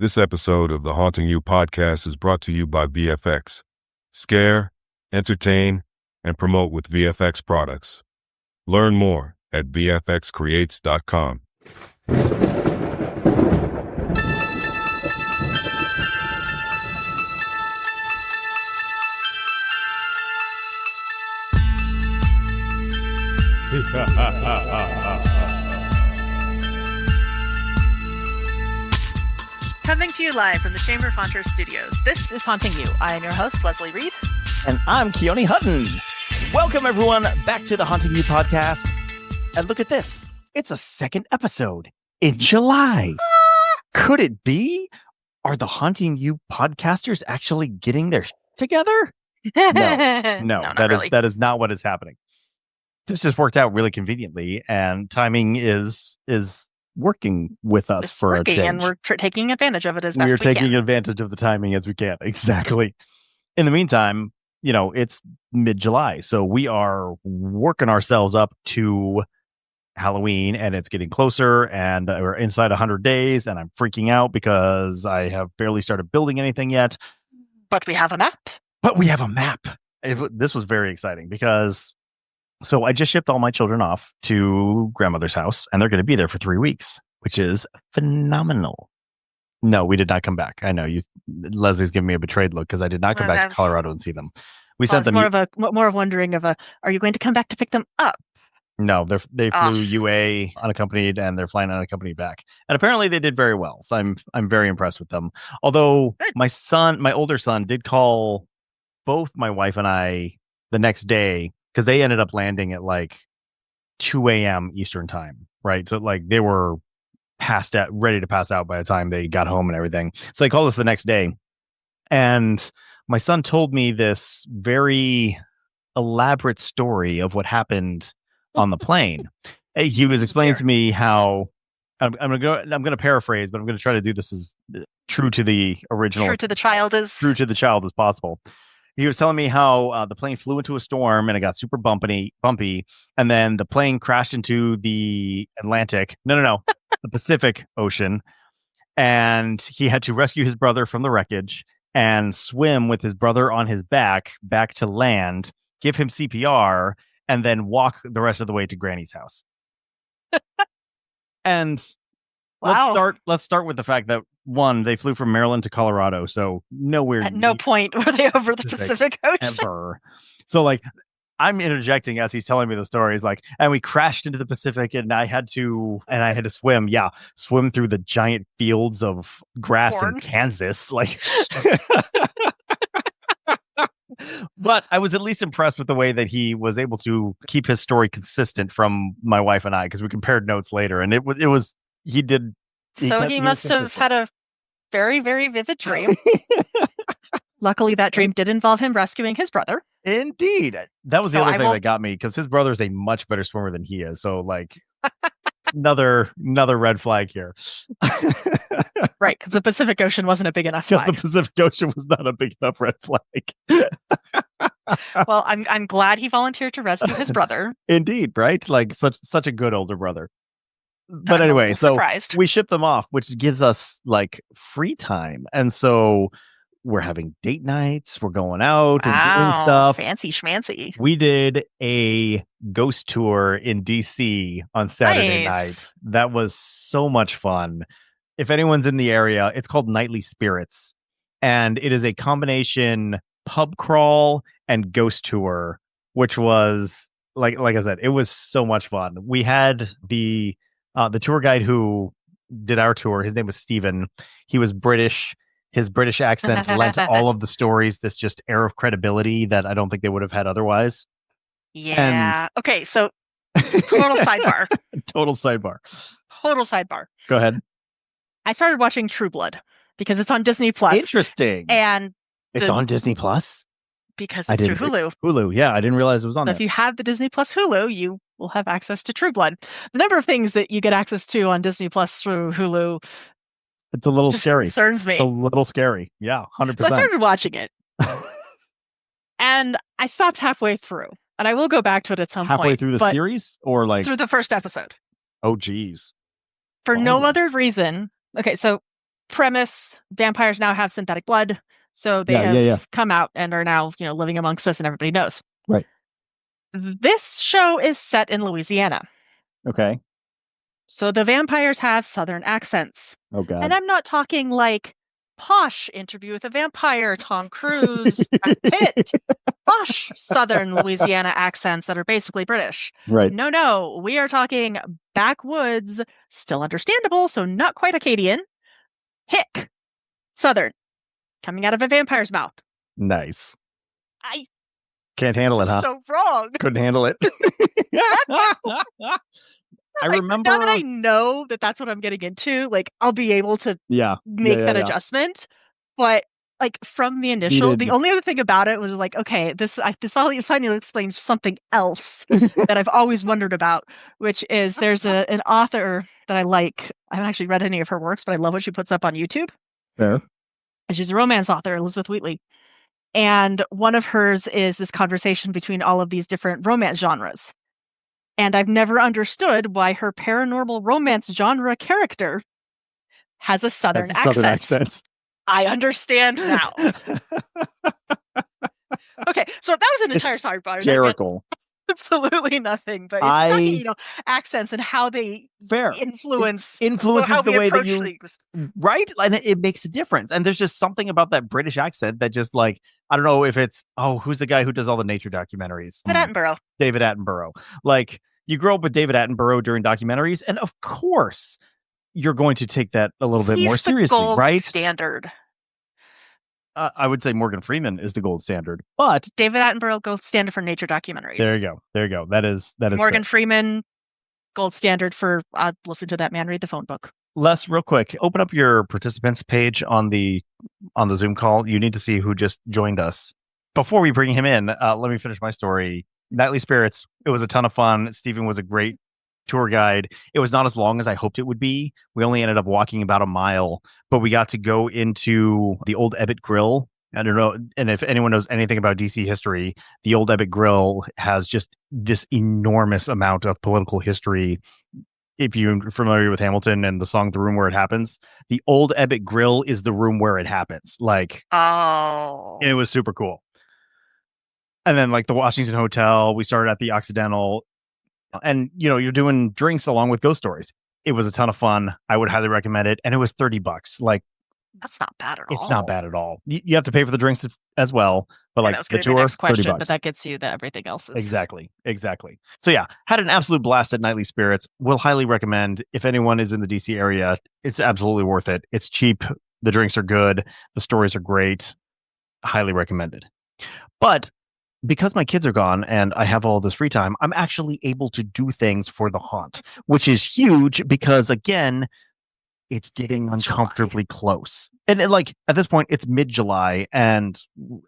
This episode of the Haunting You podcast is brought to you by VFX. Scare, entertain, and promote with VFX products. Learn more at vfxcreates.com. Coming to you live from the Chamber of Haunters Studios, this is Haunting You. I am your host, Leslie Reed. And I'm Keoni Hutton. Welcome, everyone, back to the Haunting You podcast. And look at this. It's a second episode in July. Could it be? Are the Haunting You podcasters actually getting their together? No, that is not what is happening. This just worked out really conveniently, and timing is working with us for a change. And we're taking advantage of it as best we can. We're taking advantage of the timing as we can. Exactly. In the meantime, it's mid-July, so we are working ourselves up to Halloween, and it's getting closer, and we're inside 100 days, and I'm freaking out because I have barely started building anything yet. But we have a map. This was very exciting because... So I just shipped all my children off to grandmother's house, and they're going to be there for 3 weeks, which is phenomenal. No, we did not come back. I know Leslie's giving me a betrayed look because I did not come back to Colorado and see them. We sent them more of wondering are you going to come back to pick them up? No, they flew UA unaccompanied, and they're flying unaccompanied back. And apparently they did very well. So I'm very impressed with them. Although my older son did call both my wife and I the next day, because they ended up landing at like 2 a.m. Eastern time, right? So like they were ready to pass out by the time they got home and everything. So they called us the next day. And my son told me this very elaborate story of what happened on the plane. He was explaining to me how I'm going to paraphrase, but I'm going to try to do this as true to the original. True to the child as possible. He was telling me how the plane flew into a storm and it got super bumpy, and then the plane crashed into the Atlantic. No, the Pacific Ocean, and he had to rescue his brother from the wreckage and swim with his brother on his back to land, give him CPR, and then walk the rest of the way to Granny's house. And wow. Let's start with the fact that, one, they flew from Maryland to Colorado, so nowhere. At no point were they over the Pacific Ocean. Ever. So, like, I'm interjecting as he's telling me the story. He's like, and we crashed into the Pacific, and I had to swim through the giant fields of grass in Kansas. Like, but I was at least impressed with the way that he was able to keep his story consistent from my wife and I, because we compared notes later, and he must have had a very, very vivid dream. Luckily, that dream did involve him rescuing his brother. Indeed. That was the other thing that got me, because his brother is a much better swimmer than he is. So, like, another red flag here. Right, because the Pacific Ocean wasn't a big enough flag. The Pacific Ocean was not a big enough red flag. Well, I'm glad he volunteered to rescue his brother. Indeed, right? Like, such a good older brother. But anyway, so we ship them off, which gives us like free time. And so we're having date nights. We're going out and doing stuff. Fancy schmancy. We did a ghost tour in DC on Saturday night. That was so much fun. If anyone's in the area, it's called Nightly Spirits. And it is a combination pub crawl and ghost tour, which was, like I said, it was so much fun. We had the tour guide who did our tour. His name was Steven. He was British. His British accent lent all of the stories this just air of credibility that I don't think they would have had otherwise. Yeah. Okay, so total sidebar. Total sidebar. Go ahead. I started watching True Blood because it's on Disney Plus. Interesting. And it's on Disney Plus? Because it's through Hulu. Hulu, yeah. I didn't realize it was on there. If you have the Disney Plus Hulu, you will have access to True Blood. The number of things that you get access to on Disney Plus through Hulu, it's a little scary. Concerns me. It's a little scary. Yeah, 100%. So I started watching it. And I stopped halfway through. And I will go back to it at some point. Halfway through the series? Or like... Through the first episode. Oh, geez. For no other reason. Okay, so premise, vampires now have synthetic blood. So they have come out and are now, living amongst us and everybody knows. Right. This show is set in Louisiana. Okay. So the vampires have Southern accents. Oh, God. And I'm not talking like posh Interview with a Vampire, Tom Cruise, Brad Pitt. Posh Southern Louisiana accents that are basically British. Right. No. We are talking backwoods, still understandable, so not quite Acadian. Hick. Southern. Coming out of a vampire's mouth. Nice. I can't handle it, huh? So wrong. Couldn't handle it. I remember. Now that I know that that's what I'm getting into, like, I'll be able to make that adjustment. But like from the initial, the only other thing about it was like, okay, this finally explains something else that I've always wondered about, which is there's an author that I like. I haven't actually read any of her works, but I love what she puts up on YouTube. Fair. And she's a romance author, Elizabeth Wheatley. And one of hers is this conversation between all of these different romance genres. And I've never understood why her paranormal romance genre character has a Southern accent. I understand now. Okay, so that was an entire sidebar. Hysterical. Absolutely nothing, but it's talking, accents and how they influences how the way that you things. Right, and it makes a difference. And there's just something about that British accent that just like, I don't know if it's who's the guy who does all the nature documentaries? David Attenborough. Like, you grow up with David Attenborough during documentaries, and of course you're going to take that a little bit more seriously, gold right? Standard. I would say Morgan Freeman is the gold standard, but David Attenborough, gold standard for nature documentaries. There you go. That is Morgan fair. Freeman, gold standard for listen to that man read the phone book. Les, real quick, open up your participants page on the Zoom call. You need to see who just joined us. Before we bring him in, let me finish my story. Nightly Spirits. It was a ton of fun. Stephen was a great tour guide. It was not as long as I hoped it would be. We only ended up walking about a mile, but we got to go into the old Ebbett Grill. I don't know. And if anyone knows anything about DC history, the old Ebbett Grill has just this enormous amount of political history. If you're familiar with Hamilton and the song The Room Where It Happens, the old Ebbett Grill is the room where it happens. Like, and it was super cool. And then like the Washington Hotel, we started at the Occidental. And, you're doing drinks along with ghost stories. It was a ton of fun. I would highly recommend it. And it was $30. Like, that's not bad at all. It's not bad at all. You have to pay for the drinks as well. But like the tour, next question, $30. But that gets you that everything else is. Exactly. So yeah, had an absolute blast at Nightly Spirits. Will highly recommend if anyone is in the DC area. It's absolutely worth it. It's cheap. The drinks are good. The stories are great. Highly recommended. But because my kids are gone and I have all this free time, I'm actually able to do things for the haunt, which is huge because, again, it's getting uncomfortably close. And like at this point, it's mid-July. And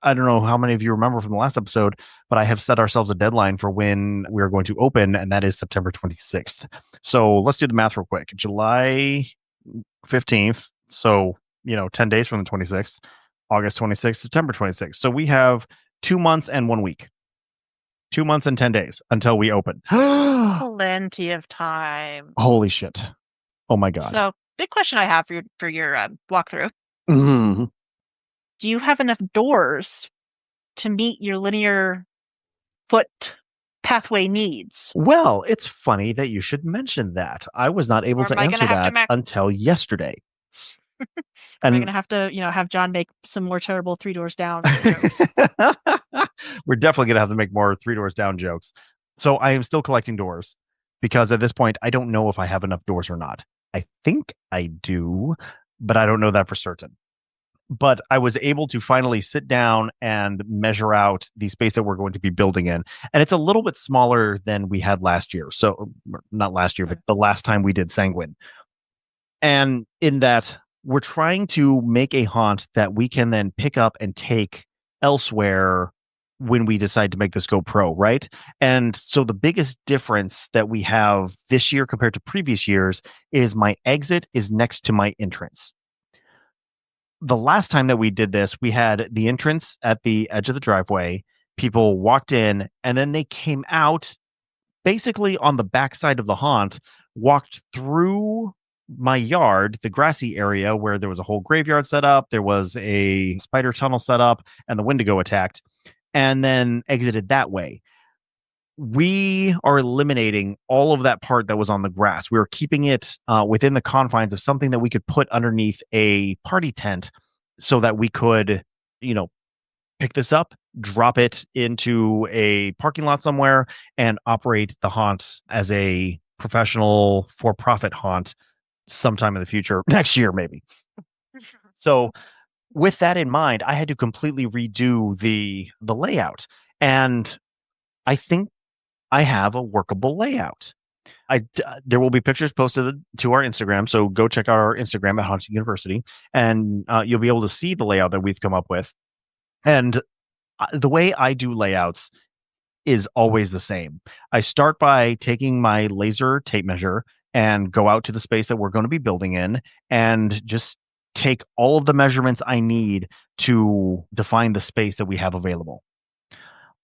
I don't know how many of you remember from the last episode, but I have set ourselves a deadline for when we're going to open, and that is September 26th. So let's do the math real quick. July 15th. So, 10 days from the 26th, August 26th, September 26th. So we have 2 months and 1 week. 2 months and 10 days until we open. Plenty of time. Holy shit. Oh my God. So, big question I have for your walkthrough. Mm-hmm. Do you have enough doors to meet your linear foot pathway needs? Well, it's funny that you should mention that. I was not able to answer that until yesterday. And we're going to have to, have John make some more terrible 3 doors down jokes. We're definitely going to have to make more 3 doors down jokes. So I am still collecting doors because at this point, I don't know if I have enough doors or not. I think I do, but I don't know that for certain. But I was able to finally sit down and measure out the space that we're going to be building in. And it's a little bit smaller than we had last year. So not last year, but the last time we did Sanguine. And in that, we're trying to make a haunt that we can then pick up and take elsewhere when we decide to make this go pro, right? And so the biggest difference that we have this year compared to previous years is my exit is next to my entrance. The last time that we did this, we had the entrance at the edge of the driveway. People walked in and then they came out basically on the backside of the haunt, walked through my yard, the grassy area where there was a whole graveyard set up, there was a spider tunnel set up, and the Wendigo attacked, and then exited that way. We are eliminating all of that part that was on the grass. We are keeping it within the confines of something that we could put underneath a party tent so that we could, pick this up, drop it into a parking lot somewhere, and operate the haunt as a professional for-profit haunt sometime in the future, next year maybe. So with that in mind, I had to completely redo the layout, and I think I have a workable layout. There will be pictures posted to our Instagram, so go check out our Instagram at Haunted University, and you'll be able to see the layout that we've come up with. And the way I do layouts is always the same. I start by taking my laser tape measure and go out to the space that we're going to be building in and just take all of the measurements I need to define the space that we have available.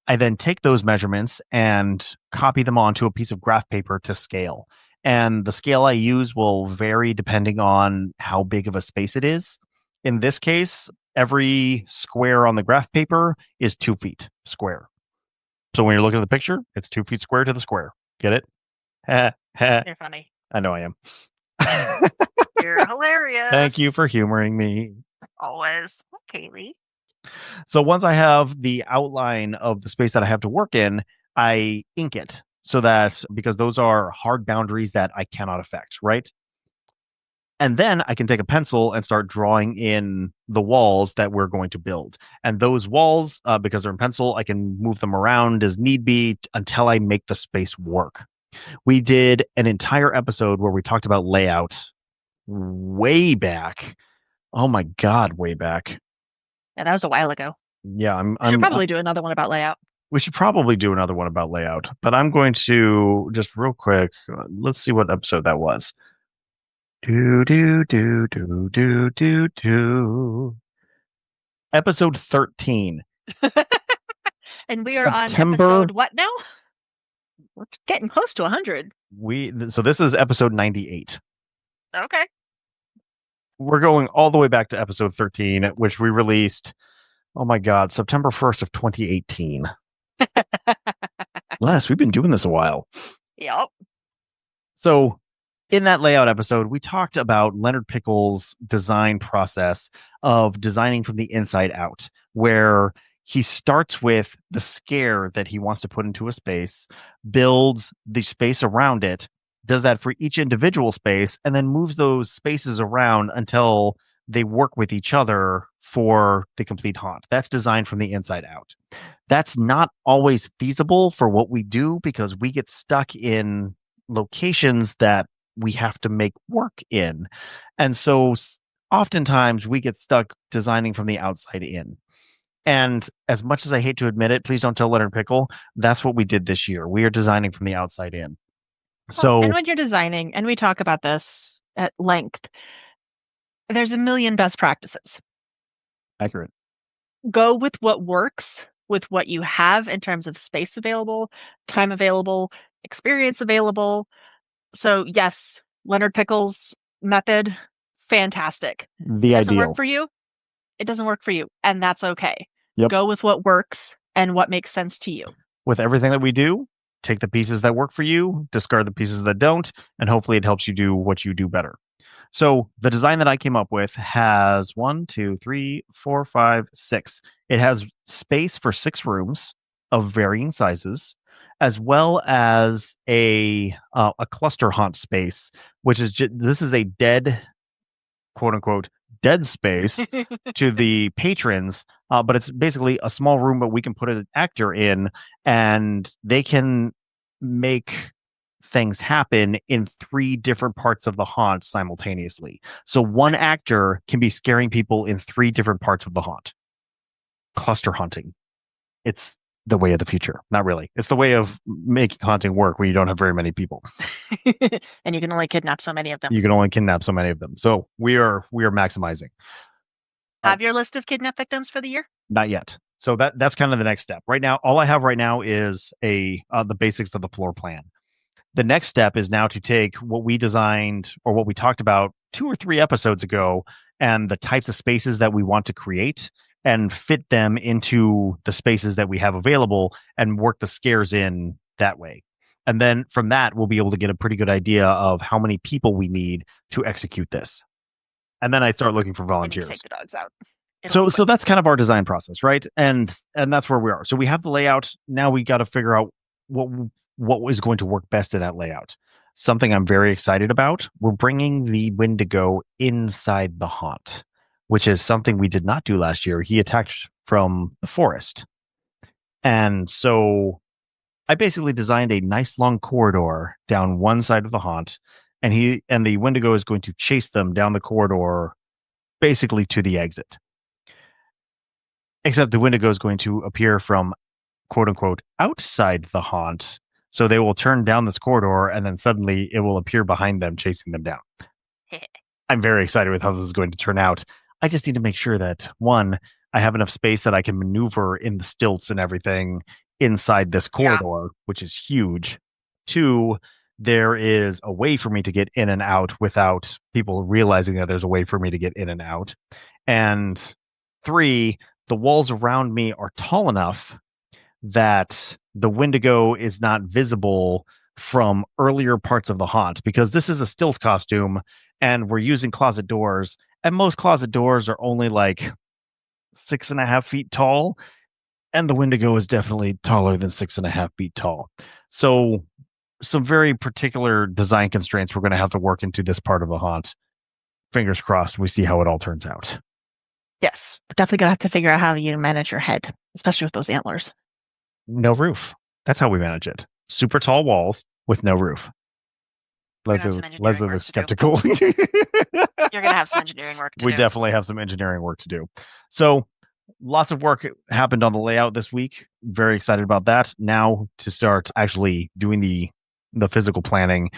I then take those measurements and copy them onto a piece of graph paper to scale. And the scale I use will vary depending on how big of a space it is. In this case, every square on the graph paper is 2 feet square. So when you're looking at the picture, it's 2 feet square to the square. Get it? You're funny. I know I am. You're hilarious. Thank you for humoring me. Always. Kaylee. So once I have the outline of the space that I have to work in, I ink it so that, because those are hard boundaries that I cannot affect, right? And then I can take a pencil and start drawing in the walls that we're going to build. And those walls, because they're in pencil, I can move them around as need be until I make the space work. We did an entire episode where we talked about layout way back. Oh my God, way back. Yeah, that was a while ago. Yeah, We should probably do another one about layout. We should probably do another one about layout, but I'm going to just real quick. Let's see what episode that was. Episode 13. And we are on episode what now? We're getting close to 100. So this is episode 98. Okay. We're going all the way back to episode 13, which we released, oh my God, September 1st of 2018. Les, we've been doing this a while. Yep. So in that layout episode, we talked about Leonard Pickle's design process of designing from the inside out, where he starts with the scare that he wants to put into a space, builds the space around it, does that for each individual space, and then moves those spaces around until they work with each other for the complete haunt. That's designed from the inside out. That's not always feasible for what we do because we get stuck in locations that we have to make work in. And so oftentimes we get stuck designing from the outside in. And as much as I hate to admit it, please don't tell Leonard Pickle, that's what we did this year. We are designing from the outside in. So, and when you're designing, and we talk about this at length, there's a million best practices. Accurate. Go with what works, with what you have in terms of space available, time available, experience available. So yes, Leonard Pickle's method, fantastic. The It doesn't ideal. work for you. It doesn't work for you. And that's okay. Yep. Go with what works and what makes sense to you. With everything that we do, take the pieces that work for you, discard the pieces that don't, and hopefully it helps you do what you do better. So the design that I came up with has 1, 2, 3, 4, 5, 6. It has space for 6 rooms of varying sizes, as well as a cluster haunt space, which is this is a dead, quote unquote, dead space to the patrons, but it's basically a small room, but we can put an actor in, and they can make things happen in 3 different parts of the haunt simultaneously. So one actor can be scaring people in 3 different parts of the haunt. Cluster haunting. It's the way of the future. Not really. It's the way of making haunting work when you don't have very many people. And you can only kidnap so many of them. You can only kidnap so many of them. So we are maximizing. Have your list of kidnap victims for the year? Not yet. So that's kind of the next step. Right now, all I have right now is the basics of the floor plan. The next step is now to take what we designed or what we talked about 2 or 3 episodes ago and the types of spaces that we want to create and fit them into the spaces that we have available and work the scares in that way. And then from that, we'll be able to get a pretty good idea of how many people we need to execute this. And then I start looking for volunteers. Take the dogs out. So that's kind of our design process, right? And that's where we are. So we have the layout. Now we got to figure out what is going to work best in that layout. Something I'm very excited about. We're bringing the Wendigo inside the haunt, which is something we did not do last year. He attacked from the forest. And so I basically designed a nice long corridor down one side of the haunt, and the Wendigo is going to chase them down the corridor basically to the exit. Except the Wendigo is going to appear from quote unquote outside the haunt. So they will turn down this corridor and then suddenly it will appear behind them, chasing them down. I'm very excited with how this is going to turn out. I just need to make sure that, one, I have enough space that I can maneuver in the stilts and everything inside this corridor, which is huge. 2, there is a way for me to get in and out without people realizing that there's a way for me to get in and out. And 3, the walls around me are tall enough that the Wendigo is not visible from earlier parts of the haunt, because this is a stilt costume and we're using closet doors, and most closet doors are only like 6.5 feet tall, and the Wendigo is definitely taller than 6.5 feet tall. So some very particular design constraints we're going to have to work into this part of the haunt. Fingers crossed we see how it all turns out. Yes, we're definitely going to have to figure out how you manage your head, especially with those antlers. No roof. That's how we manage it. Super tall walls with no roof. Leslie looks skeptical. You're going to have some engineering work to do. We definitely have some engineering work to do. So lots of work happened on the layout this week. Very excited about that. Now to start actually doing the physical planning.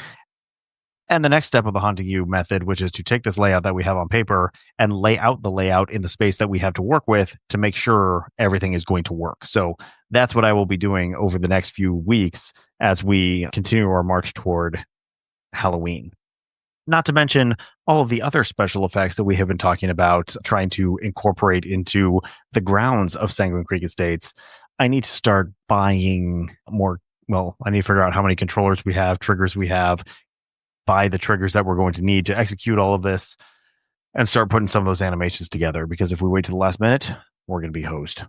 And the next step of the Haunting You method, which is to take this layout that we have on paper and lay out the layout in the space that we have to work with to make sure everything is going to work. So that's what I will be doing over the next few weeks as we continue our march toward Halloween. Not to mention all of the other special effects that we have been talking about, trying to incorporate into the grounds of Sanguine Creek Estates. I need to start buying more. Well, I need to figure out how many controllers we have, triggers we have, buy the triggers that we're going to need to execute all of this, and start putting some of those animations together, because if we wait to the last minute, we're going to be hosed.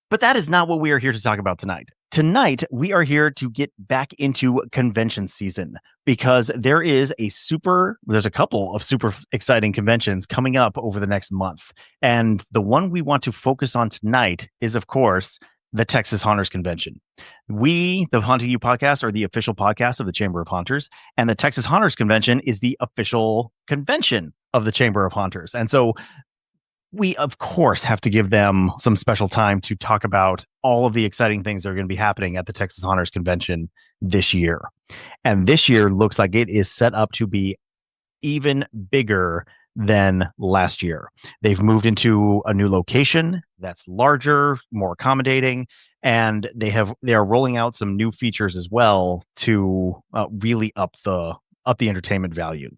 But that is not what we are here to talk about tonight. Tonight, we are here to get back into convention season, because there's a couple of super exciting conventions coming up over the next month. And the one we want to focus on tonight is, of course, the Texas Haunters Convention. We, the Haunting You podcast, are the official podcast of the Chamber of Haunters, and the Texas Haunters Convention is the official convention of the Chamber of Haunters. And so we, of course, have to give them some special time to talk about all of the exciting things that are going to be happening at the Texas Haunters Convention this year. And this year looks like it is set up to be even bigger than last year. They've moved into a new location that's larger, more accommodating, and they are rolling out some new features as well to really up the entertainment value.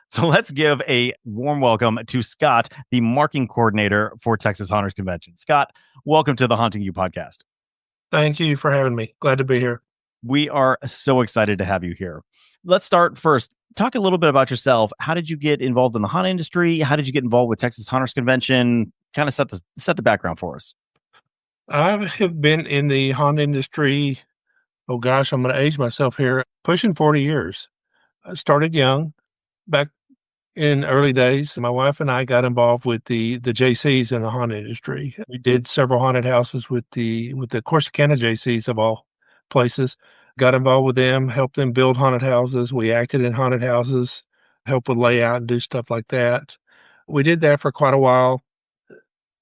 So let's give a warm welcome to Scott, the marking coordinator for Texas Haunters Convention. Scott, welcome to the Haunting You podcast. Thank you for having me. Glad to be here. We are so excited to have you here. Let's start first. Talk a little bit about yourself. How did you get involved in the haunt industry? How did you get involved with Texas Haunters Convention? Kind of set the background for us. I have been in the haunt industry, oh gosh, I'm going to age myself here, pushing 40 years. I started young. Back in early days, my wife and I got involved with the JCs in the haunt industry. We did several haunted houses with the Corsicana JCs of all places. Got involved with them, helped them build haunted houses. We acted in haunted houses, helped with layout and do stuff like that. We did that for quite a while.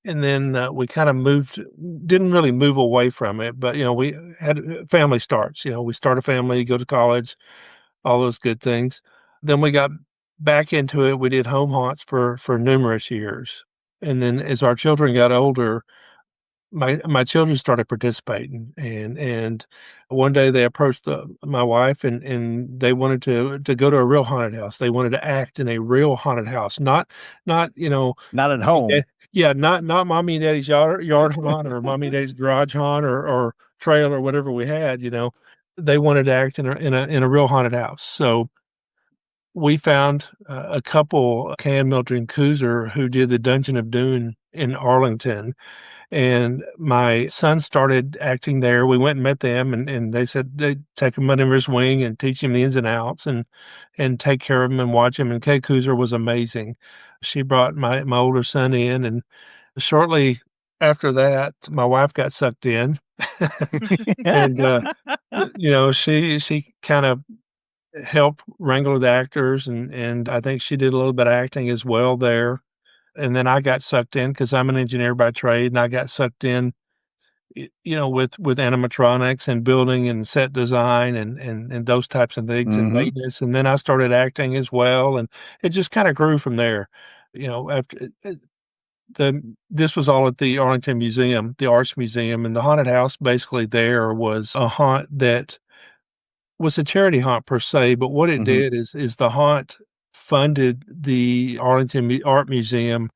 And then we kind of didn't really move away from it, but, we had family starts. We start a family, go to college, all those good things. Then we got back into it. We did home haunts for numerous years. And then as our children got older, my children started participating, and one day they approached my wife, and they wanted to go to a real haunted house. They wanted to act in a real haunted house, not not at home. Yeah, not mommy and daddy's yard haunt or mommy and daddy's garage haunt or trail or whatever we had. They wanted to act in a real haunted house. So we found a couple, Can Milton and Kuzer, who did the Dungeon of Doom in Arlington. And my son started acting there. We went and met them, and they said they'd take him under his wing and teach him the ins and outs and take care of him and watch him. And Kay Kuzer was amazing. She brought my older son in, and shortly after that, my wife got sucked in. And, she kind of helped wrangle the actors, and I think she did a little bit of acting as well there. And then I got sucked in because I'm an engineer by trade, and I got sucked in, with animatronics and building and set design and those types of things and maintenance. And then I started acting as well, and it just kind of grew from there. After this was all at the Arlington Museum, the Arts Museum, and the haunted house basically there was a haunt that was a charity haunt per se, but what it did is the haunt funded the Arlington Art Museum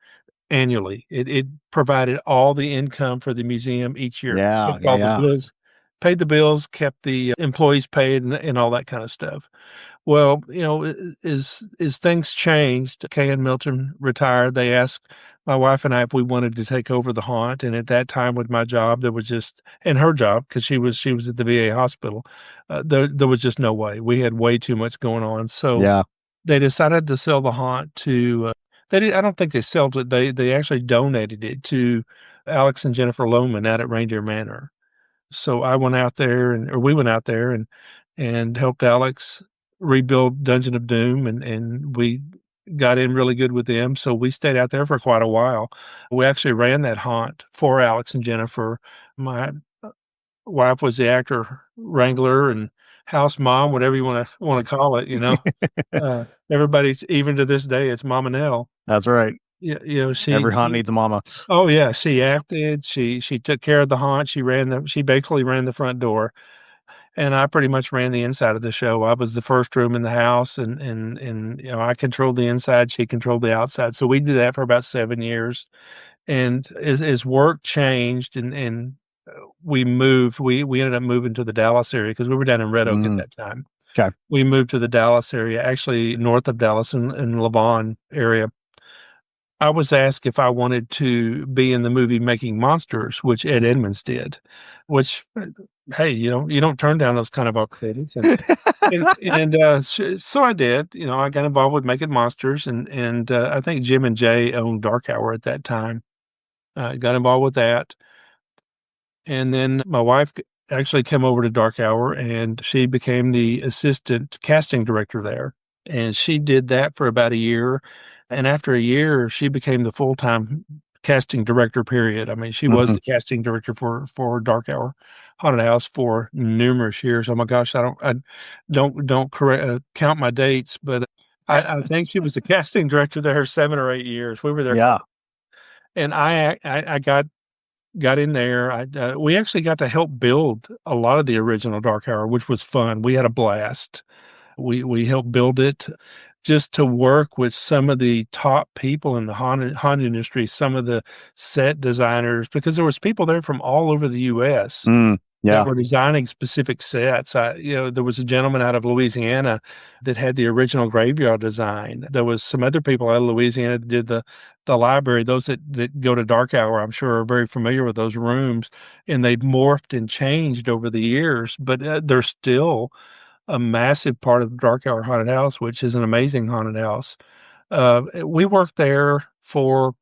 annually. It provided all the income for the museum each year. Kept all the bills, paid the bills, kept the employees paid, and all that kind of stuff. Well, as things changed, Kay and Milton retired. They asked my wife and I if we wanted to take over the haunt, and at that time with my job, there was just, and her job, because she was at the VA hospital, there was just no way. We had way too much going on. So they decided to sell the haunt to. I don't think they sold it. They actually donated it to Alex and Jennifer Lohman out at Reindeer Manor. So I went out there, we went out there and helped Alex rebuild Dungeon of Doom, and we got in really good with them. So we stayed out there for quite a while. We actually ran that haunt for Alex and Jennifer. My wife was the actor wrangler and house mom, whatever you want to call it. Everybody's, even to this day, it's Mama Nell. That's right. Every haunt needs a mama. Oh yeah, she acted. She took care of the haunt. She basically ran the front door, and I pretty much ran the inside of the show. I was the first room in the house, and I controlled the inside. She controlled the outside. So we did that for about 7 years, and as work changed and we moved, we ended up moving to the Dallas area because we were down in Red Oak at that time. Okay, we moved to the Dallas area, actually north of Dallas in Lavon area. I was asked if I wanted to be in the movie Making Monsters, which Ed Edmonds did, which, hey, you don't turn down those kind of opportunities. So I did. I got involved with Making Monsters, and I think Jim and Jay owned Dark Hour at that time. Got involved with that. And then my wife actually came over to Dark Hour, and she became the assistant casting director there. And she did that for about a year. And after a year, she became the full-time casting director, period. I mean, she was the casting director for Dark Hour Haunted House for numerous years. Oh my gosh, I don't count my dates, but I think she was the casting director there 7 or 8 years. We were there. Yeah. And I got in there. We actually got to help build a lot of the original Dark Hour, which was fun. We had a blast. We helped build it, just to work with some of the top people in the haunt industry, some of the set designers, because there was people there from all over the U.S. That were designing specific sets. There was a gentleman out of Louisiana that had the original graveyard design. There was some other people out of Louisiana that did the library. Those that go to Dark Hour, I'm sure, are very familiar with those rooms, and they've morphed and changed over the years, but they're still a massive part of the Dark Hour Haunted House, which is an amazing haunted house. We worked there for,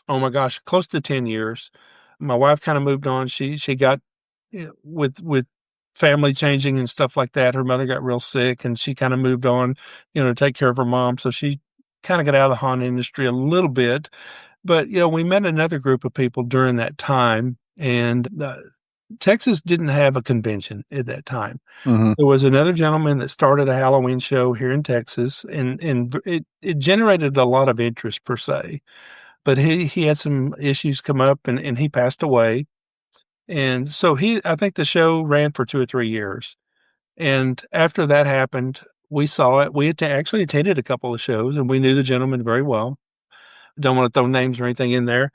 oh my gosh, close to 10 years. My wife kind of moved on. She got, with family changing and stuff like that, her mother got real sick, and she kind of moved on, to take care of her mom. So she kind of got out of the haunt industry a little bit. But, we met another group of people during that time, and Texas didn't have a convention at that time. There was another gentleman that started a Halloween show here in Texas, and it generated a lot of interest per se, but he had some issues come up, and he passed away. And so I think the show ran for 2 or 3 years. And after that happened, we saw it. We actually attended a couple of shows, and we knew the gentleman very well. Don't want to throw names or anything in there,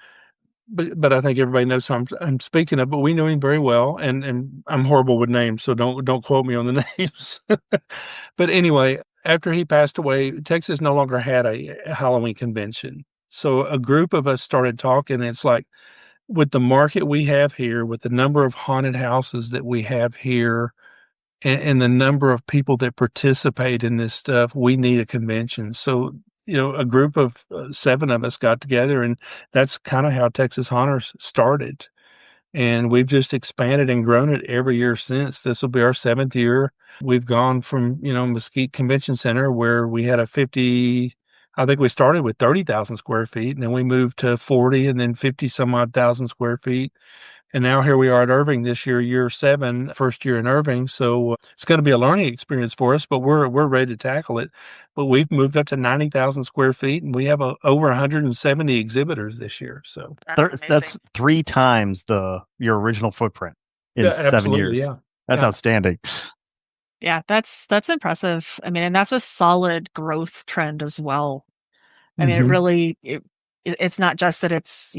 but I think everybody knows who I'm speaking of. But we knew him very well, and I'm horrible with names, so don't quote me on the names. But anyway, after he passed away, Texas no longer had a Halloween convention. So a group of us started talking. It's like, with the market we have here, with the number of haunted houses that we have here, and the number of people that participate in this stuff, we need a convention. So, a group of 7 of us got together, and that's kind of how Texas Haunters started. And we've just expanded and grown it every year since. This will be our 7th year. We've gone from, Mesquite Convention Center, where we had I think we started with 30,000 square feet, and then we moved to 40 and then 50 some odd thousand square feet. And now here we are at Irving this year, year 7, first year in Irving. So it's going to be a learning experience for us, but we're ready to tackle it. But we've moved up to 90,000 square feet, and we have over 170 exhibitors this year. So that's 3 times your original footprint in 7 years. Yeah. That's outstanding. Yeah, that's impressive. I mean, and that's a solid growth trend as well. I mean, it really, it's not just that it's,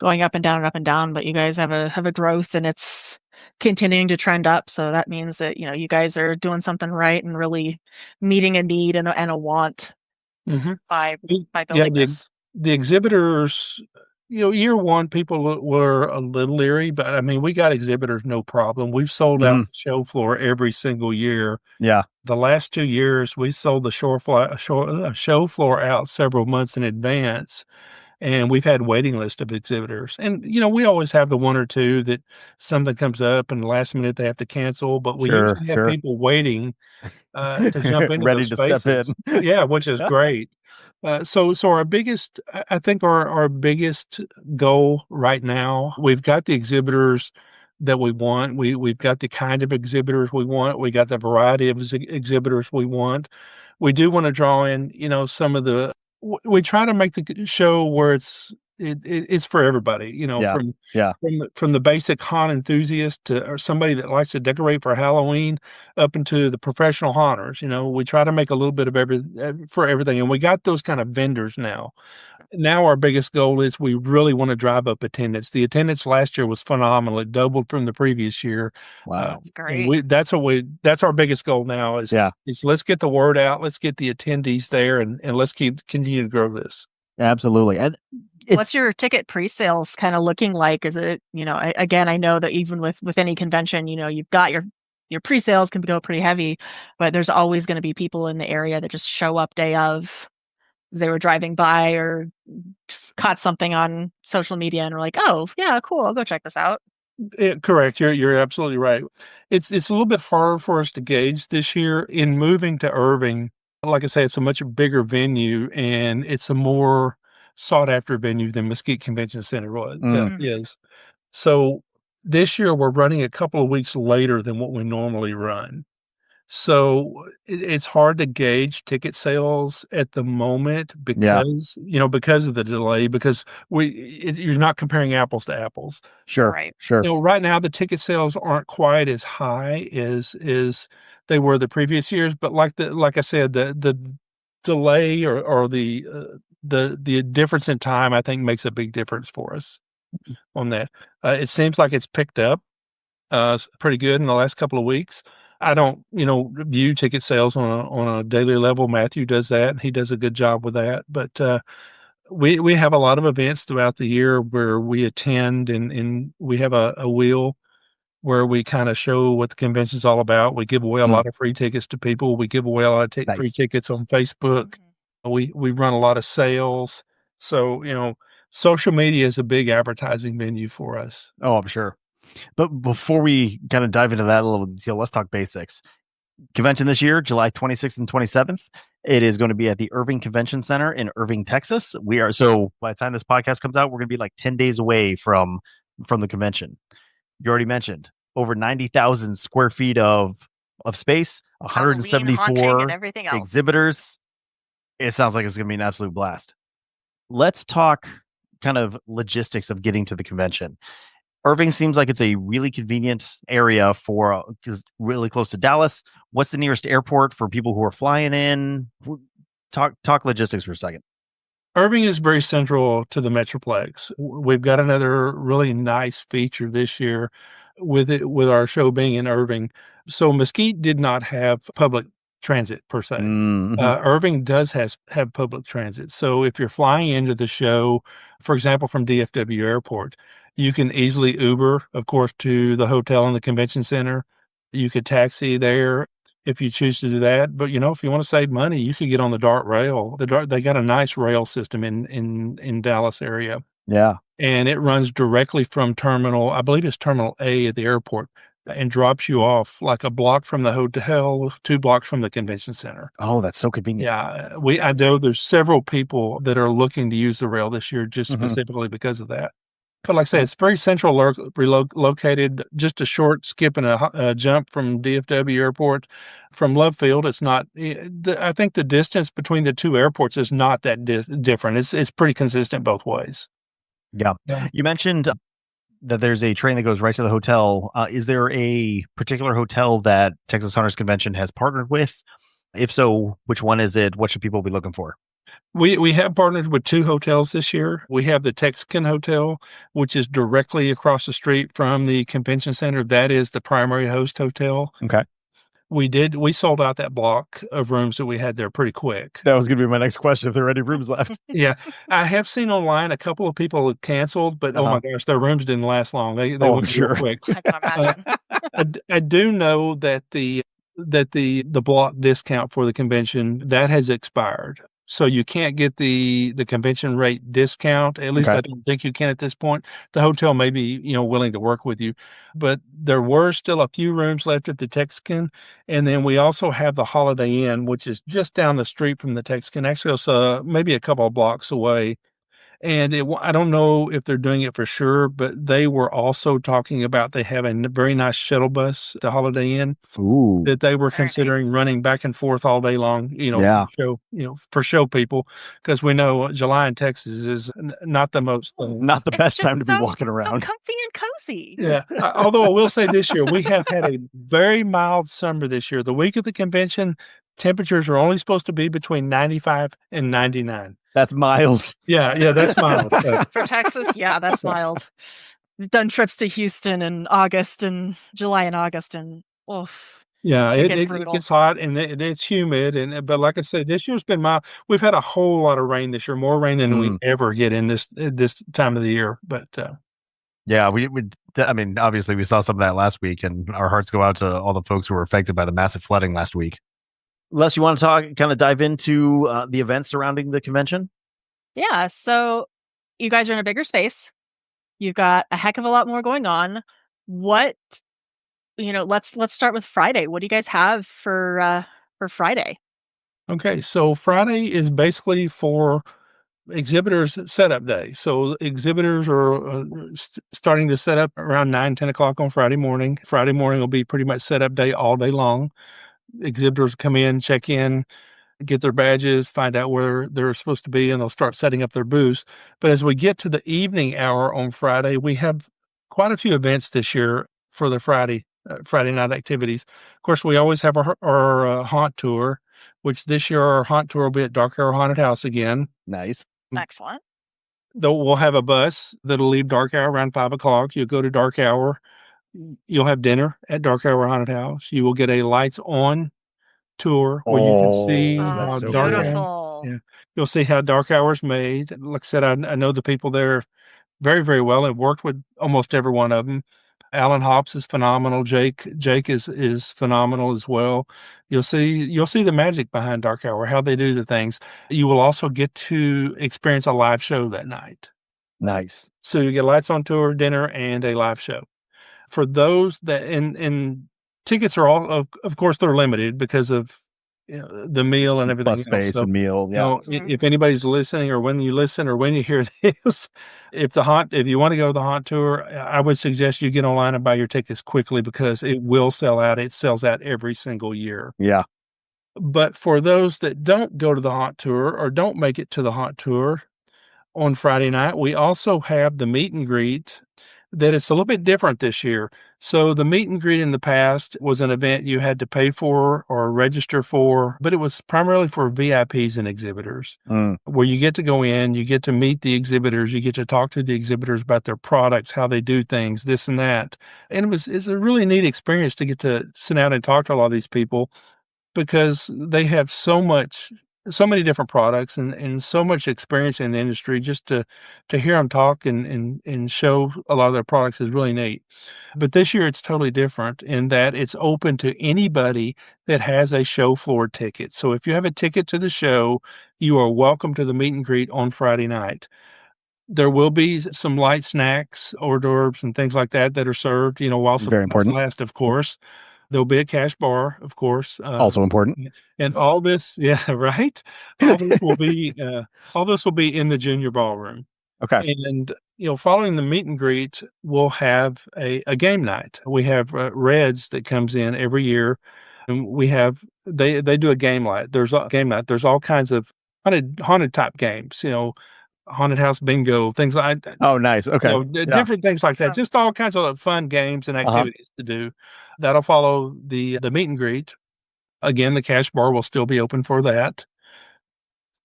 going up and down, but you guys have a growth, and it's continuing to trend up. So that means that, you guys are doing something right and really meeting a need and a want by building this. The exhibitors, year 1, people were a little leery, but I mean, we got exhibitors, no problem. We've sold out the show floor every single year. Yeah. The last 2 years, we sold the show floor out several months in advance. And we've had waiting list of exhibitors. And, we always have the 1 or 2 that something comes up and the last minute they have to cancel, but we usually have people waiting to jump into ready those to spaces. step in. Yeah, which is great. So our biggest, I think our biggest goal right now, we've got the exhibitors that we want. We've got the kind of exhibitors we want. We got the variety of exhibitors we want. We do want to draw in, some of we try to make the show where it's for everybody, from the basic haunt enthusiast or somebody that likes to decorate for Halloween up into the professional haunters. We try to make a little bit of for everything. And we got those kind of vendors now. Now our biggest goal is we really want to drive up attendance. The attendance last year was phenomenal. It doubled from the previous year. Wow. That's great. That's our biggest goal now is let's get the word out. Let's get the attendees there and let's continue to grow this. Absolutely. And what's your ticket pre-sales kind of looking like? Is it, again, I know that even with any convention, you've got your pre-sales can go pretty heavy, but there's always going to be people in the area that just show up day of. They were driving by or just caught something on social media and were like, "Oh, yeah, cool. I'll go check this out." Correct. You're absolutely right. It's a little bit harder for us to gauge this year in moving to Irving. Like I say, it's a much bigger venue and it's a more sought after venue than Mesquite Convention Center is. So this year we're running a couple of weeks later than what we normally run. So it's hard to gauge ticket sales at the moment because of the delay, because you're not comparing apples to apples. Sure. Right. Sure. Right now the ticket sales aren't quite as high as they were the previous years, but like I said, the delay or the difference in time, I think makes a big difference for us on that. It seems like it's picked up pretty good in the last couple of weeks. I don't, view ticket sales on a daily level. Matthew does that, and he does a good job with that. But we have a lot of events throughout the year where we attend, and we have a wheel where we kind of show what the convention's all about. We give away a lot of free tickets to people. We give away a lot of free tickets on Facebook. We run a lot of sales. So, social media is a big advertising venue for us. Oh, I'm sure. But before we kind of dive into that a little detail, let's talk basics. Convention this year, July 26th and 27th. It is going to be at the Irving Convention Center in Irving, Texas. So by the time this podcast comes out, we're going to be like 10 days away from the convention. You already mentioned over 90,000 square feet of space, 174 and everything else. Exhibitors. It sounds like it's going to be an absolute blast. Let's talk kind of logistics of getting to the convention. Irving seems like it's a really convenient area for because really close to Dallas. What's the nearest airport for people who are flying in? Talk logistics for a second. Irving is very central to the Metroplex. We've got another really nice feature this year with our show being in Irving. So Mesquite did not have public transit per se. Mm-hmm. Irving does have public transit. So if you're flying into the show, for example, from DFW Airport, you can easily Uber, of course, to the hotel and the convention center. You could taxi there if you choose to do that. But, if you want to save money, you could get on the DART rail. They got a nice rail system in Dallas area. Yeah. And it runs directly from I believe it's Terminal A at the airport, and drops you off like a block from the hotel, 2 blocks from the convention center. Oh, that's so convenient. Yeah. I know there's several people that are looking to use the rail this year just specifically because of that. But like I say, it's very central located, just a short skip and a jump from DFW Airport. From Love Field, it's not, I think the distance between the 2 airports is not that different. It's pretty consistent both ways. Yeah. You mentioned that there's a train that goes right to the hotel. Is there a particular hotel that Texas Hunters Convention has partnered with? If so, which one is it? What should people be looking for? We have partnered with 2 hotels this year. We have the Texican Hotel, which is directly across the street from the convention center. That is the primary host hotel. Okay. We sold out that block of rooms that we had there pretty quick. That was going to be my next question, if there are any rooms left. Yeah. I have seen online a couple of people have canceled, but oh my gosh, their rooms didn't last long. They went real quick. I can imagine. I do know that the block discount for the convention, that has expired. So you can't get the convention rate discount. At least I don't think you can at this point. The hotel may be, willing to work with you, but there were still a few rooms left at the Texican. And then we also have the Holiday Inn, which is just down the street from the Texican. Actually, it's maybe a couple of blocks away. And I don't know if they're doing it for sure, but they were also talking about they have a very nice shuttle bus, the Holiday Inn, that they were considering running back and forth all day long, for show people, because we know July in Texas is not the most, not the best time to be walking around. So comfy and cozy. Yeah. Although I will say this year, we have had a very mild summer this year. The week of the convention, temperatures are only supposed to be between 95 and 99. That's mild. Yeah, that's mild. For Texas, yeah, that's mild. We've done trips to Houston in August and July and August, and yeah, it gets hot and it's humid. But like I said, this year's been mild. We've had a whole lot of rain this year, more rain than we ever get in this time of the year. But yeah, obviously we saw some of that last week, and our hearts go out to all the folks who were affected by the massive flooding last week. Les, you want to kind of dive into the events surrounding the convention? Yeah. So you guys are in a bigger space. You've got a heck of a lot more going on. Let's start with Friday. What do you guys have for Friday? Okay. So Friday is basically for exhibitors setup day. So exhibitors are starting to set up around 9-10 o'clock on Friday morning. Friday morning will be pretty much setup day all day long. Exhibitors come in, check in, get their badges, find out where they're supposed to be, and they'll start setting up their booths. But as we get to the evening hour on Friday, we have quite a few events this year for the Friday night activities. Of course, we always have our haunt tour, which this year our haunt tour will be at Dark Hour Haunted House again. Nice. Excellent. We'll have a bus that'll leave Dark Hour around 5 o'clock. You'll go to Dark Hour. You'll have dinner at Dark Hour Haunted House. You will get a lights on tour where you can see how so Dark beautiful. Hour. Yeah, you'll see how Dark Hour is made. Like I said, I know the people there very, very well. I've worked with almost every one of them. Alan Hops is phenomenal. Jake is phenomenal as well. You'll see the magic behind Dark Hour, how they do the things. You will also get to experience a live show that night. Nice. So you get a lights on tour, dinner, and a live show. For those that and tickets are all of course they're limited because of the meal and everything. Bus space and meal. Yeah. If anybody's listening or when you listen or when you hear this, if you want to go to the haunt tour, I would suggest you get online and buy your tickets quickly because it will sell out. It sells out every single year. Yeah. But for those that don't go to the haunt tour or don't make it to the haunt tour on Friday night, we also have the meet and greet that it's a little bit different this year. So the meet and greet in the past was an event you had to pay for or register for, but it was primarily for VIPs and exhibitors, where you get to go in, you get to meet the exhibitors, you get to talk to the exhibitors about their products, how they do things, this and that. And it's a really neat experience to get to sit down and talk to a lot of these people, because they have so many different products and so much experience in the industry. Just to hear them talk and show a lot of their products is really neat. But this year it's totally different in that it's open to anybody that has a show floor ticket. So if you have a ticket to the show, you are welcome to the meet and greet on Friday night. There will be some light snacks, hors d'oeuvres, and things like that are served, while supplies last, of course. There'll be a cash bar, of course. Also important. And all this, yeah, right. All this will be in the junior ballroom. Okay. And, following the meet and greet, we'll have a game night. We have Reds that comes in every year, and they do a game night. There's a game night. There's all kinds of haunted type games, haunted house bingo, things like that. Oh, nice. Okay. Different things like that. Just all kinds of fun games and activities to do. That'll follow the meet and greet. Again, the cash bar will still be open for that.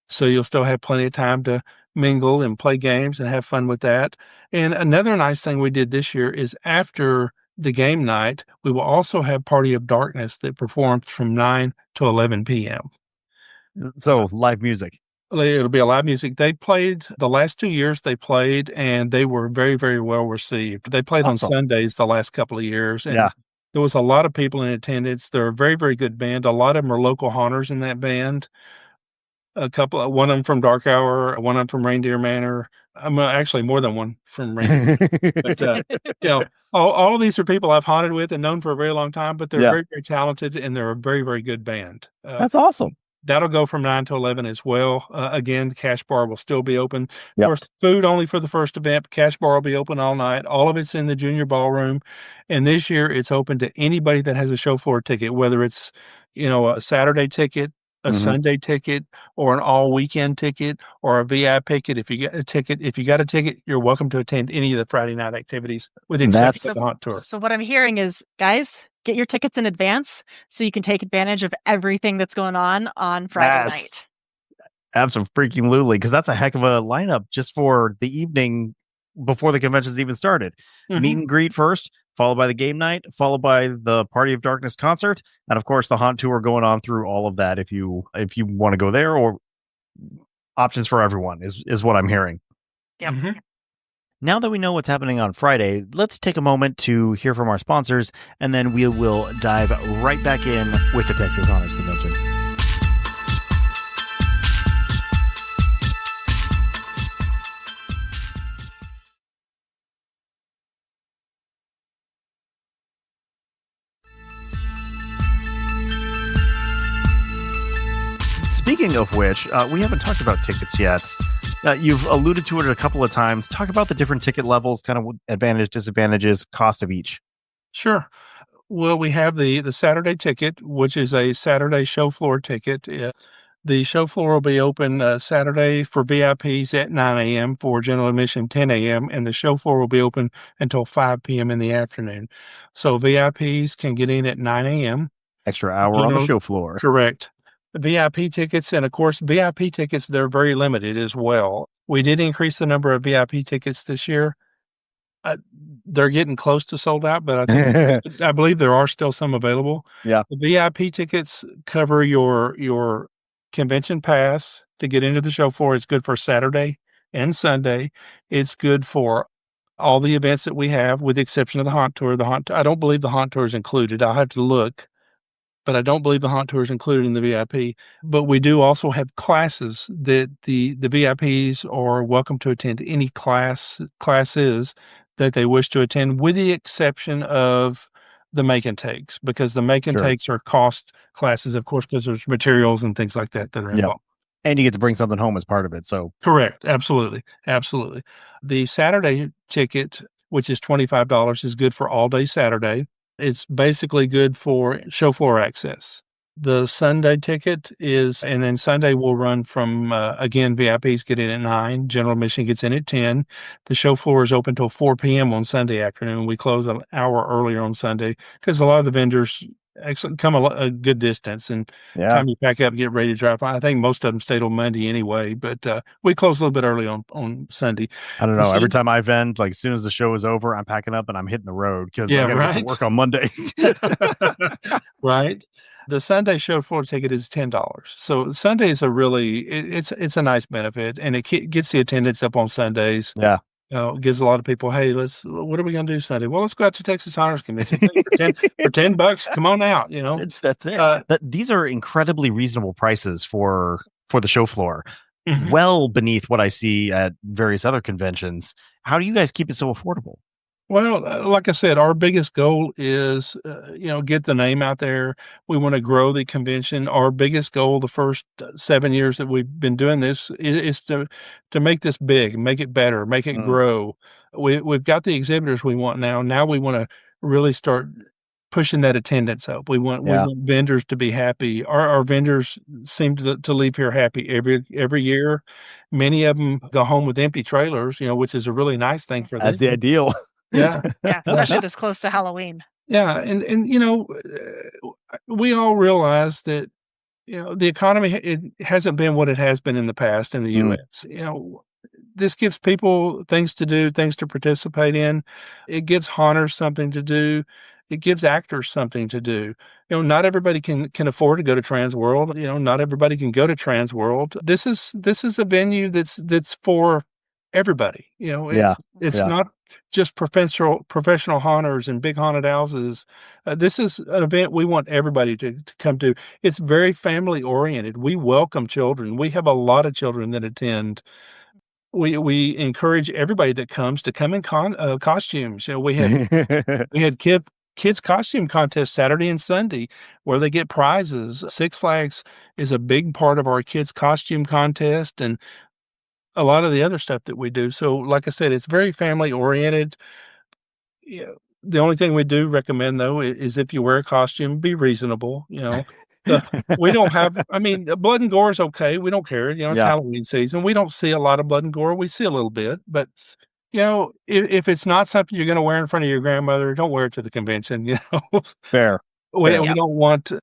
So you'll still have plenty of time to mingle and play games and have fun with that. And another nice thing we did this year is after the game night, we will also have Party of Darkness that performs from 9 to 11 p.m. So live music. It'll be a live music. They played the last 2 years and they were very, very well received. They played on Sundays the last couple of years. And there was a lot of people in attendance. They're a very, very good band. A lot of them are local haunters in that band. One of them from Dark Hour, one of them from Reindeer Manor. Actually more than one from Reindeer. But, all of these are people I've haunted with and known for a very long time, but they're very, very talented and they're a very, very good band. That's awesome. That'll go from 9 to 11 as well. Again, the cash bar will still be open. Of course, food only for the first event. Cash bar will be open all night. All of it's in the junior ballroom. And this year, it's open to anybody that has a show floor ticket, whether it's, a Saturday ticket, a Sunday ticket, or an all weekend ticket, or a VIP ticket. If you got a ticket, you're welcome to attend any of the Friday night activities, with the exception of the haunt tour. So what I'm hearing is, guys, get your tickets in advance so you can take advantage of everything that's going on Friday night. Absolutely, because that's a heck of a lineup just for the evening before the convention's even started. Meet and greet first, followed by the game night, followed by the Party of Darkness concert, and of course the haunt tour going on through all of that if you want to go there, or options for everyone is what I'm hearing. Yep. Now that we know what's happening on Friday, let's take a moment to hear from our sponsors, and then we will dive right back in with the Texas Haunters Convention. Speaking of which, we haven't talked about tickets yet. You've alluded to it a couple of times. Talk about the different ticket levels, kind of advantage, disadvantages, cost of each. Sure. Well, we have the Saturday ticket, which is a Saturday show floor ticket. The show floor will be open Saturday for VIPs at 9 a.m., for general admission 10 a.m., and the show floor will be open until 5 p.m. in the afternoon. So VIPs can get in at 9 a.m. Extra hour on the show floor. Correct. VIP tickets, and of course, VIP tickets, they're very limited as well. We did increase the number of VIP tickets this year. They're getting close to sold out, but I believe there are still some available. Yeah. The VIP tickets cover your convention pass to get into the show floor. It's good for Saturday and Sunday. It's good for all the events that we have, with the exception of the haunt tour. I don't believe the haunt tour is included. I'll have to look, but I don't believe the haunt tour is included in the VIP. But we do also have classes that the VIPs are welcome to attend any classes that they wish to attend, with the exception of the make and takes, because the make and takes are cost classes, of course, because there's materials and things like that are involved. And you get to bring something home as part of it. So correct. Absolutely. The Saturday ticket, which is $25, is good for all day Saturday. It's basically good for show floor access. The Sunday ticket is, and then Sunday will run from, again, VIPs get in at 9, general admission gets in at 10. The show floor is open till 4 p.m. on Sunday afternoon. We close an hour earlier on Sunday because a lot of the vendors actually come a good distance, and time you pack up, get ready to drive. I think most of them stayed on Monday anyway, but we close a little bit early on Sunday. I don't know. Every time I vend, like as soon as the show is over, I'm packing up and I'm hitting the road because I got to get to work on Monday. Right. The Sunday show floor ticket is $10. So Sunday is it's a nice benefit, and it gets the attendance up on Sundays. Yeah. It gives a lot of people, hey, what are we going to do Sunday? Well, let's go out to Texas Honors Convention for $10. Come on out. That's it. These are incredibly reasonable prices for the show floor. Mm-hmm. Well beneath what I see at various other conventions. How do you guys keep it so affordable? Well, like I said, our biggest goal is, get the name out there. We want to grow the convention. Our biggest goal the first 7 years that we've been doing this is to make this big, make it better, make it grow. We've got the exhibitors we want now. Now we want to really start pushing that attendance up. We want vendors to be happy. Our vendors seem to leave here happy every year. Many of them go home with empty trailers, which is a really nice thing for them. That's the ideal. Yeah, especially this close to Halloween. Yeah, and we all realize that the economy it hasn't been what it has been in the past in the U.S. This gives people things to do, things to participate in. It gives haunters something to do. It gives actors something to do. Not everybody can afford to go to Trans World. Not everybody can go to Trans World. This is a venue that's for everybody. It's not just professional haunters and big haunted houses. This is an event we want everybody to come to. It's very family oriented. We welcome children. We have a lot of children that attend. We encourage everybody that comes to come in costumes. We had kids costume contest Saturday and Sunday where they get prizes. Six Flags is a big part of our kids costume contest and a lot of the other stuff that we do. So like I said, it's very family oriented. The only thing we do recommend though is if you wear a costume, be reasonable. We don't have, blood and gore is okay. We don't care. It's Halloween season. We don't see a lot of blood and gore. We see a little bit, but if it's not something you're going to wear in front of your grandmother, don't wear it to the convention. Fair. We don't want to,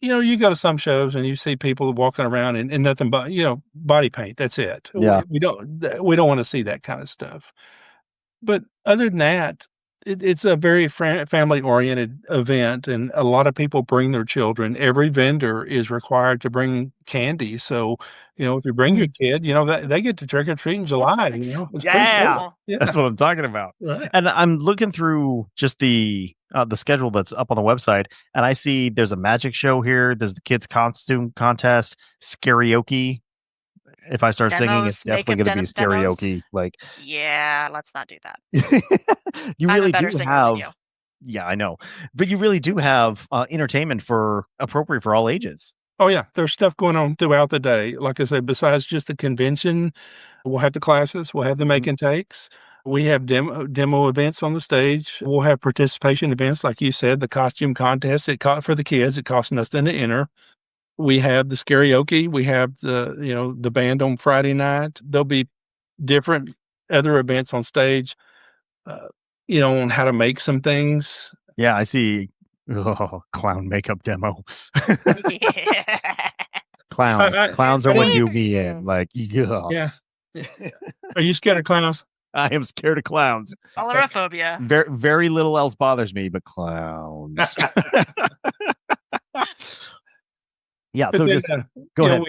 you go to some shows and you see people walking around in nothing but, body paint. That's it. Yeah. We don't want to see that kind of stuff. But other than that, it's a very family-oriented event, and a lot of people bring their children. Every vendor is required to bring candy. So, if you bring your kid, they get to trick or treat in July. It's cool. That's what I'm talking about. Right. And I'm looking through just the schedule that's up on the website, and I see there's a magic show here. There's the kids costume contest, karaoke. If I start singing, it's definitely going to be karaoke. Let's not do that. You really do have. Yeah, I know, but you really do have entertainment appropriate for all ages. Oh yeah, there's stuff going on throughout the day. Like I said, besides just the convention, we'll have the classes, we'll have the make and takes. We have demo events on the stage. We'll have participation events, like you said, the costume contest. For the kids, it costs nothing to enter. We have the karaoke. We have the band on Friday night. There'll be different other events on stage, on how to make some things. Yeah, I see. Clown makeup demo. Clowns are what do me in. Yeah. Are you scared of clowns? I am scared of clowns. Colorophobia. Very, very little else bothers me, but clowns. Yeah. So just go ahead.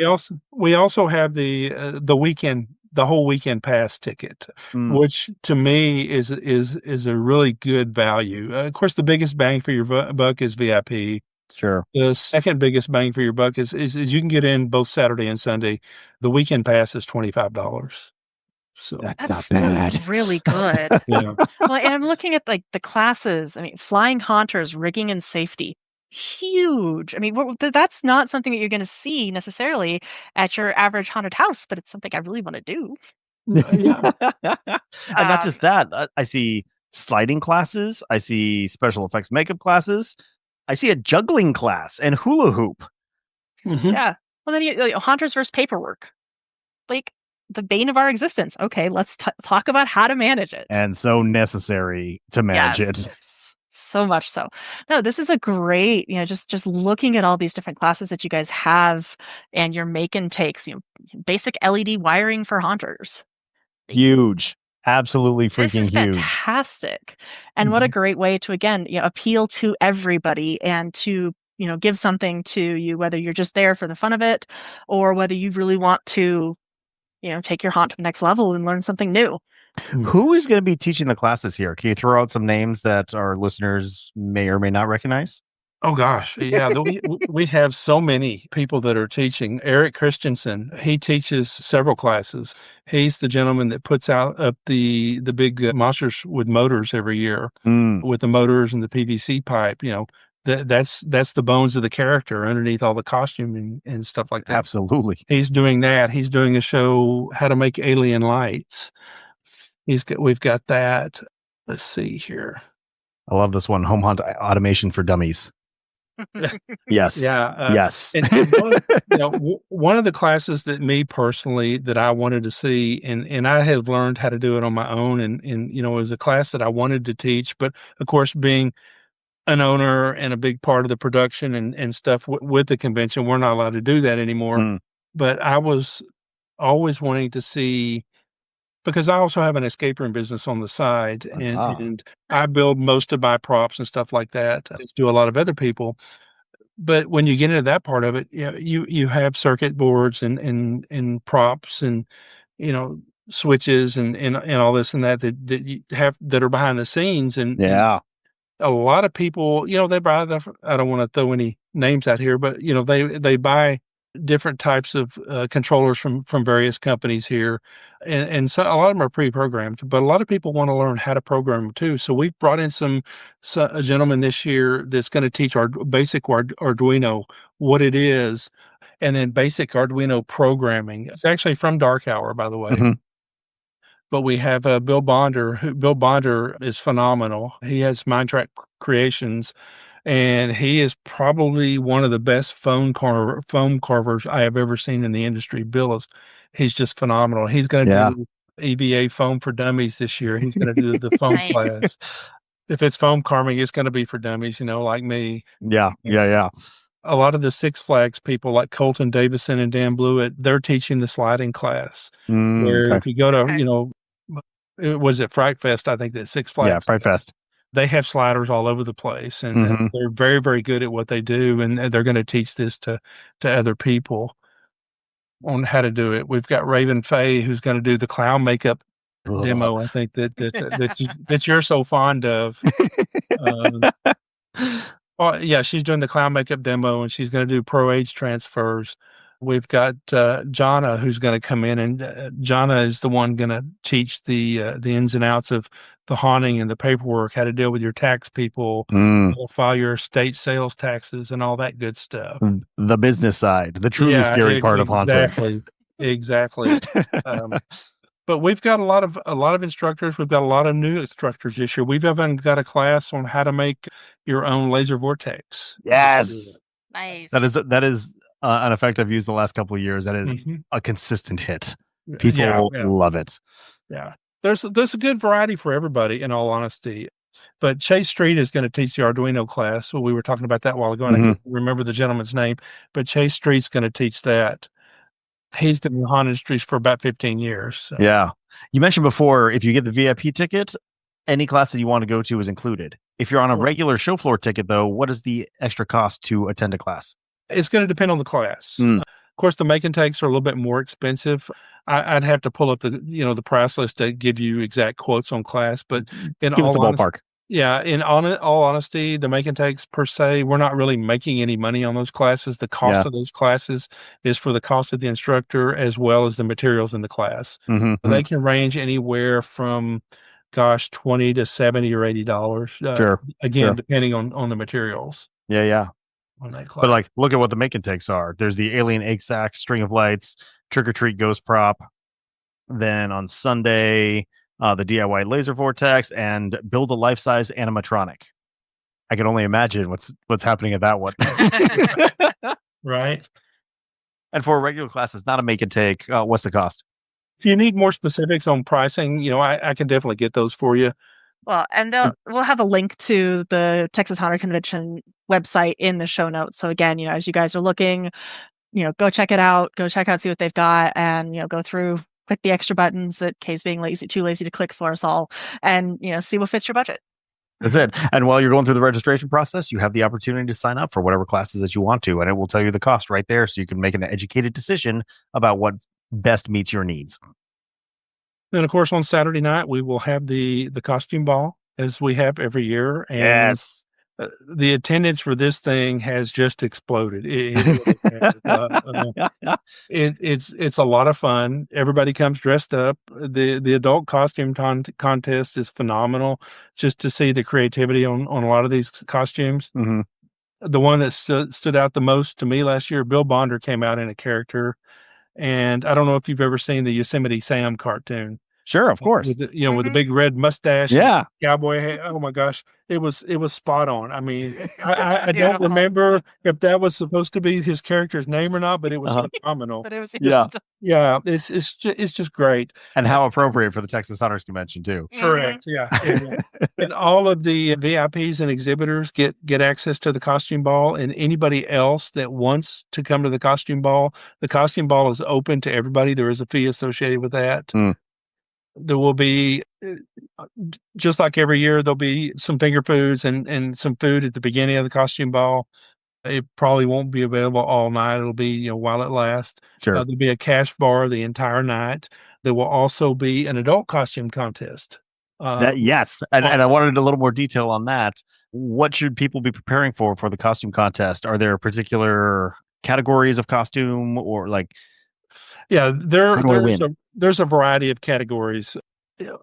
We also have the whole weekend pass ticket, which to me is a really good value. Of course, the biggest bang for your buck is VIP. Sure. The second biggest bang for your buck is you can get in both Saturday and Sunday. The weekend pass is $25. So that's not bad. Really good. Yeah. Well, and I'm looking at the classes. Flying haunters, rigging and safety. Huge. That's not something that you're going to see necessarily at your average haunted house, but it's something I really want to do. Yeah. And not just that. I see sliding classes. I see special effects makeup classes. I see a juggling class and hula hoop. Mm-hmm. Yeah. Well, then you haunters versus paperwork. Like the bane of our existence. Okay, let's talk about how to manage it. And so necessary to manage it. So much so. No, this is a great, just looking at all these different classes that you guys have and your make and takes, basic LED wiring for haunters. Huge. Absolutely freaking huge. This is fantastic. And what a great way to, again, appeal to everybody and to, give something to you, whether you're just there for the fun of it or whether you really want to, take your haunt to the next level and learn something new. Who is going to be teaching the classes here? Can you throw out some names that our listeners may or may not recognize? Oh, gosh. Yeah, we have so many people that are teaching. Eric Christensen, he teaches several classes. He's the gentleman that puts out up the big monsters with motors every year, with the motors and the PVC pipe. That's the bones of the character underneath all the costuming and stuff like that. Absolutely. He's doing that. He's doing a show, How to Make Alien Lights. We've got that. Let's see here. I love this one. Home Haunt Automation for Dummies. Yes. Yeah. Yes. And one of the classes that me personally that I wanted to see, and I have learned how to do it on my own, and it was a class that I wanted to teach, but of course, being an owner and a big part of the production and stuff with the convention, we're not allowed to do that anymore. But I was always wanting to see, because I also have an escape room business on the side, and I build most of my props and stuff like that. I do a lot of other people. But when you get into that part of it, you have circuit boards and props and, switches and all this and that you have that are behind the scenes. And a lot of people, they buy I don't want to throw any names out here, but, they buy different types of controllers from various companies here. And so a lot of them are pre-programmed, but a lot of people want to learn how to program them too. So we've brought in a gentleman this year that's going to teach our basic Arduino, what it is, and then basic Arduino programming. It's actually from Dark Hour, by the way. But we have Bill Bonder. Bill Bonder is phenomenal. He has Mindtrack Creations, and he is probably one of the best foam carvers I have ever seen in the industry. He's just phenomenal. He's going to do EVA foam for dummies this year. He's going to do the foam class. If it's foam carving, it's going to be for dummies, like me. Yeah. A lot of the Six Flags people like Colton Davison and Dan Blewett, they're teaching the sliding class. Where if you go to, was it Fright Fest? I think that Six Flags. Yeah, Fright Fest. They have sliders all over the place, and they're very, very good at what they do, and they're going to teach this to other people on how to do it. We've got Raven Faye, who's going to do the clown makeup demo. I think that you're so fond of. She's doing the clown makeup demo, and she's going to do pro age transfers. We've got Jonna, who's going to come in, and Jonna is the one going to teach the ins and outs of the haunting and the paperwork, how to deal with your tax people, how to file your state sales taxes, and all that good stuff. The business side, the truly scary part of haunting. Exactly. But we've got a lot of instructors. We've got a lot of new instructors this year. We've even got a class on how to make your own laser vortex. Yes, nice. That is an effect I've used the last couple of years. That is a consistent hit. People love it. Yeah, there's a good variety for everybody, in all honesty. But Chase Street is going to teach the Arduino class. Well, we were talking about that a while ago, and I can't remember the gentleman's name. But Chase Street's going to teach that. He's been in the haunt industries for about 15 years. So. Yeah. You mentioned before, if you get the VIP ticket, any class that you want to go to is included. If you're on a regular show floor ticket, though, what is the extra cost to attend a class? It's going to depend on the class. Of course, the make and takes are a little bit more expensive. I'd have to pull up the price list to give you exact quotes on class, but give us the ballpark. Yeah, in all honesty, the make and takes per se, we're not really making any money on those classes. The cost of those classes is for the cost of the instructor as well as the materials in the class. They can range anywhere from, $20 to $70 or $80. Again, depending on the materials. Yeah. On that class. But look at what the make and takes are. There's the alien egg sack, string of lights, trick or treat ghost prop. Then on Sunday, the DIY laser vortex and build a life-size animatronic. I can only imagine what's happening at that one. Right. And for a regular class, it's not a make and take. What's the cost? If you need more specifics on pricing, I can definitely get those for you. Well, and we'll have a link to the Texas Honor Convention website in the show notes. So again, as you guys are looking, go check it out. Go check out, see what they've got, and go through, click the extra buttons that Kay's being too lazy to click for us all, and see what fits your budget. That's it. And while you're going through the registration process, you have the opportunity to sign up for whatever classes that you want to, and it will tell you the cost right there, so you can make an educated decision about what best meets your needs. Then, of course, on Saturday night, we will have the costume ball, as we have every year. And yes. The attendance for this thing has just exploded. It's a lot of fun. Everybody comes dressed up. The adult costume contest is phenomenal, just to see the creativity on a lot of these costumes. Mm-hmm. The one that stood out the most to me last year, Bill Bonder came out in a character. And I don't know if you've ever seen the Yosemite Sam cartoon. Sure, of course. With the big red mustache. Yeah. Cowboy hat. Oh my gosh. It was spot on. I mean, I don't remember if that was supposed to be his character's name or not, but it was phenomenal. But it was yeah. It's just great. And how appropriate for the Texas Honors Convention too. Correct. Yeah. And all of the VIPs and exhibitors get access to the costume ball, and anybody else that wants to come to the costume ball is open to everybody. There is a fee associated with that. Mm. There will be, just like every year, there'll be some finger foods and some food at the beginning of the costume ball. It probably won't be available all night. It'll be, while it lasts. Sure. There'll be a cash bar the entire night. There will also be an adult costume contest. Yes. And I wanted a little more detail on that. What should people be preparing for the costume contest? Are there particular categories of costume or like? Yeah, there's a variety of categories.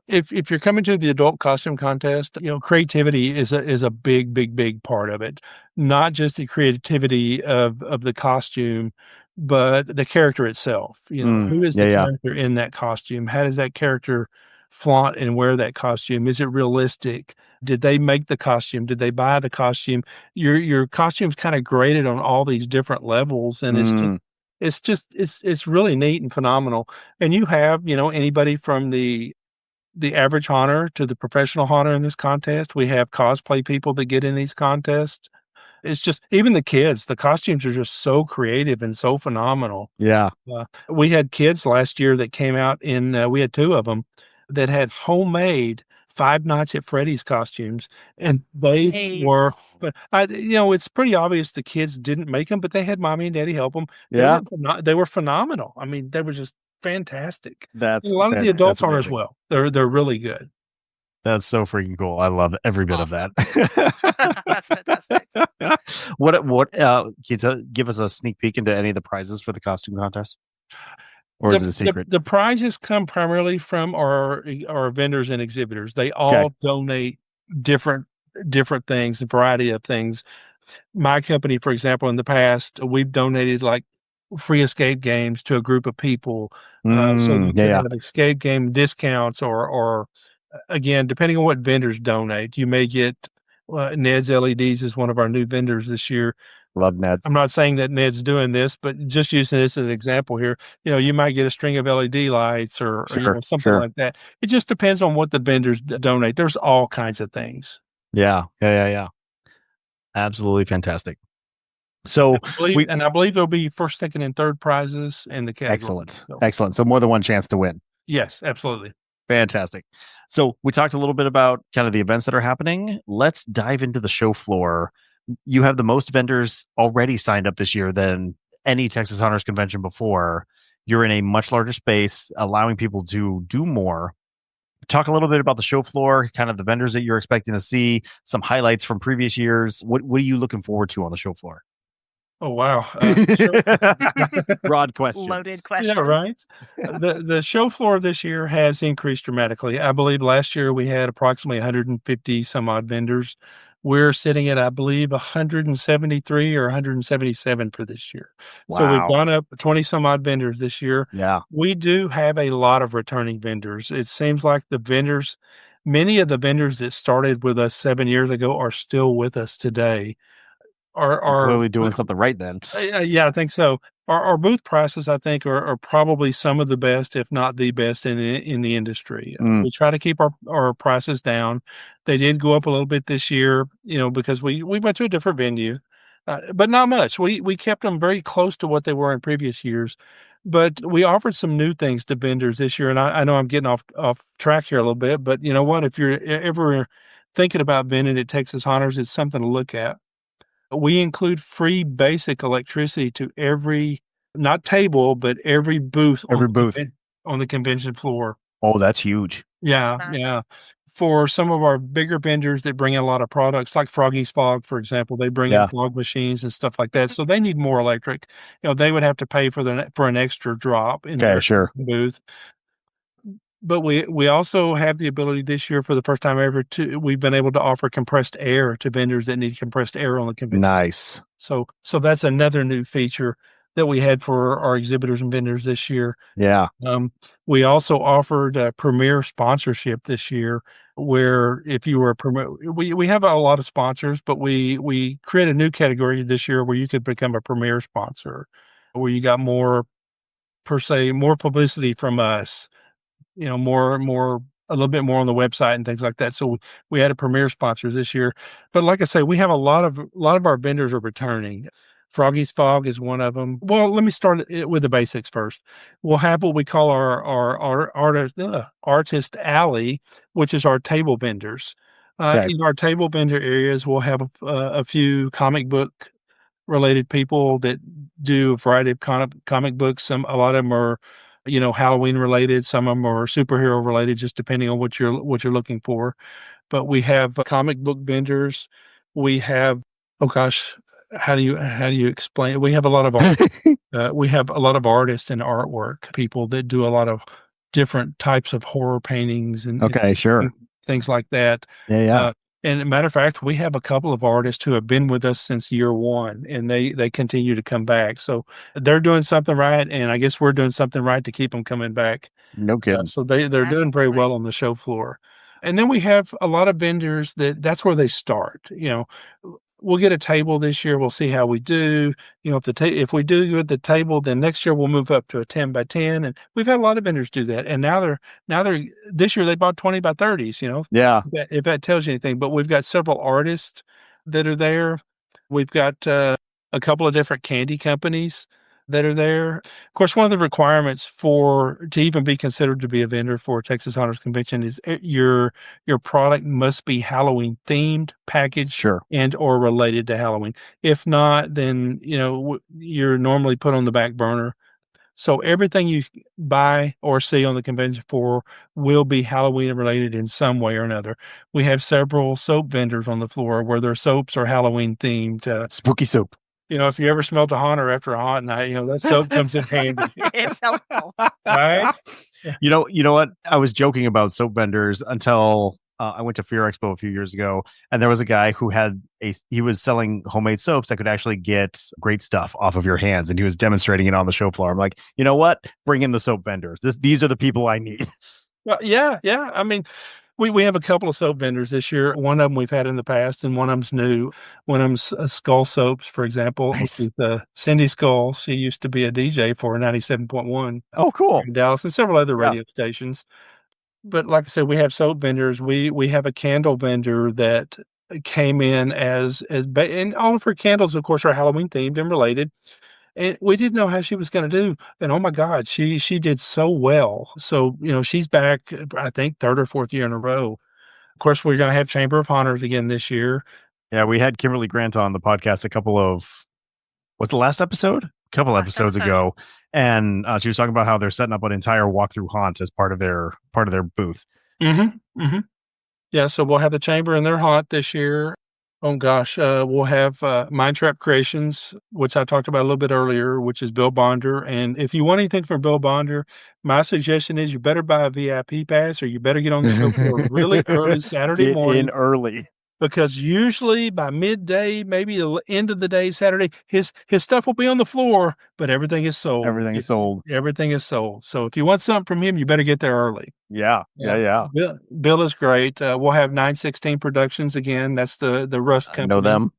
If you're coming to the adult costume contest, creativity is a big part of it. Not just the creativity of the costume, but the character itself. Who is the character in that costume? How does that character flaunt and wear that costume? Is it realistic? Did they make the costume? Did they buy the costume? Your costume's kind of graded on all these different levels, and it's really neat and phenomenal. And you have, anybody from the average hunter to the professional hunter in this contest. We have cosplay people that get in these contests. It's just, even the kids, the costumes are just so creative and so phenomenal. Yeah. We had kids last year that came out we had 2 of them that had homemade Five Nights at Freddy's costumes, and they were, it's pretty obvious the kids didn't make them, but they had mommy and daddy help them. They were phenomenal. I mean, they were just fantastic. A lot of the adults are as well. They're really good. That's so freaking cool. I love every bit of that. That's fantastic. What can you give us a sneak peek into any of the prizes for the costume contest? Or is it a secret? The prizes come primarily from our vendors and exhibitors. They all donate different things, a variety of things. My company, for example, in the past, we've donated like free escape games to a group of people. So you can have escape game discounts or again, depending on what vendors donate, you may get Ned's LEDs is one of our new vendors this year. Love Ned's. I'm not saying that Ned's doing this, but just using this as an example here, you might get a string of LED lights or something like that. It just depends on what the vendors donate. There's all kinds of things. Yeah. Absolutely fantastic. So I believe there'll be first, second, and third prizes in the category. Excellent. So more than one chance to win. Yes, absolutely. Fantastic. So we talked a little bit about kind of the events that are happening. Let's dive into the show floor. You have the most vendors already signed up this year than any Texas Honors Convention before. You're in a much larger space, allowing people to do more. Talk a little bit about the show floor, kind of the vendors that you're expecting to see, some highlights from previous years. What are you looking forward to on the show floor? Oh, wow. Broad question. Loaded question. Yeah, right. The show floor this year has increased dramatically. I believe last year we had approximately 150 some odd vendors. We're sitting at, I believe, 173 or 177 for this year. Wow. So we've gone up 20 some odd vendors this year. Yeah. We do have a lot of returning vendors. It seems like the vendors many of the vendors that started with us 7 years ago are still with us today. Are clearly doing something right then. Yeah, I think so. Our booth prices, I think, are probably some of the best, if not the best in the industry. We try to keep our prices down. They did go up a little bit this year, because we went to a different venue, but not much. We kept them very close to what they were in previous years. But we offered some new things to vendors this year, and I know I'm getting off track here a little bit, but you know what? If you're ever thinking about vending at Texas Hunters, it's something to look at. We include free basic electricity to every, not table, but every booth on the convention floor. Oh, that's huge. Yeah. For some of our bigger vendors that bring in a lot of products, like Froggy's Fog, for example, they bring in fog machines and stuff like that. So they need more electric. They would have to pay for an extra drop in their booth. But we also have the ability this year, for the first time ever, we've been able to offer compressed air to vendors that need compressed air on the convention. Nice. So that's another new feature that we had for our exhibitors and vendors this year. Yeah. We also offered a premier sponsorship this year, where if you were a premier, we have a lot of sponsors, but we create a new category this year where you could become a premier sponsor, where you got more publicity from us. More, a little bit more on the website and things like that. So we had a premier sponsor this year. But like I say, we have a lot of our vendors are returning. Froggy's Fog is one of them. Well, let me start with the basics first. We'll have what we call our artist alley, which is our table vendors. In our table vendor areas, we'll have a few comic book related people that do a variety of comic books. A lot of them are Halloween related. Some of them are superhero related, just depending on what you're looking for. But we have comic book vendors. We have, oh gosh, how do you explain it? We have a lot of we have a lot of artists and artwork people that do a lot of different types of horror paintings and things like that. Yeah. And as a matter of fact, we have a couple of artists who have been with us since year one, and they continue to come back. So they're doing something right, and I guess we're doing something right to keep them coming back. No kidding. So they're doing very well on the show floor. And then we have a lot of vendors that's where they start. We'll get a table this year. We'll see how we do. If we do good at the table, then next year we'll move up to a 10 by 10. And we've had a lot of vendors do that. And now they're this year they bought 20 by 30s. Yeah. If that tells you anything. But we've got several artists that are there. We've got a couple of different candy companies that are there. Of course, one of the requirements to even be considered to be a vendor for Texas Hunters Convention is your product must be Halloween themed, packaged, and or related to Halloween. If not, then you're normally put on the back burner. So everything you buy or see on the convention floor will be Halloween related in some way or another. We have several soap vendors on the floor where their soaps are Halloween themed. Spooky soap. If you ever smelled a haunter after a haunt night, that soap comes in handy. It's helpful. Right? You know what? I was joking about soap vendors until I went to Fear Expo a few years ago, and there was a guy who he was selling homemade soaps that could actually get great stuff off of your hands, and he was demonstrating it on the show floor. I'm like, you know what? Bring in the soap vendors. These are the people I need. Well, yeah. I mean, we have a couple of soap vendors this year. One of them we've had in the past, and one of them's new. One of them's Skull Soaps, for example. Nice. Which is Cindy Skull. She used to be a DJ for 97.1. Oh, cool. In Dallas and several other radio stations. But like I said, we have soap vendors. We have a candle vendor that came in and all of her candles, of course, are Halloween themed and related. And we didn't know how she was going to do. And oh my God, she did so well. So, she's back, I think, third or fourth year in a row. Of course, we're going to have Chamber of Hunters again this year. Yeah, we had Kimberly Grant on the podcast what's the last episode? A couple episodes ago. And she was talking about how they're setting up an entire walkthrough haunt as part of their booth. Mm-hmm. Mm-hmm. Yeah, so we'll have the Chamber in their haunt this year. Oh gosh, we'll have Mind Trap Creations, which I talked about a little bit earlier, which is Bill Bonder. And if you want anything from Bill Bonder, my suggestion is you better buy a VIP pass, or you better get on the show for really early Saturday morning. Early. because usually by midday, maybe the end of the day, Saturday, his stuff will be on the floor, but everything is sold. Everything is sold. Everything is sold. So if you want something from him, you better get there early. Yeah. Bill is great. We'll have 916 Productions again. That's the Rust company. I know them.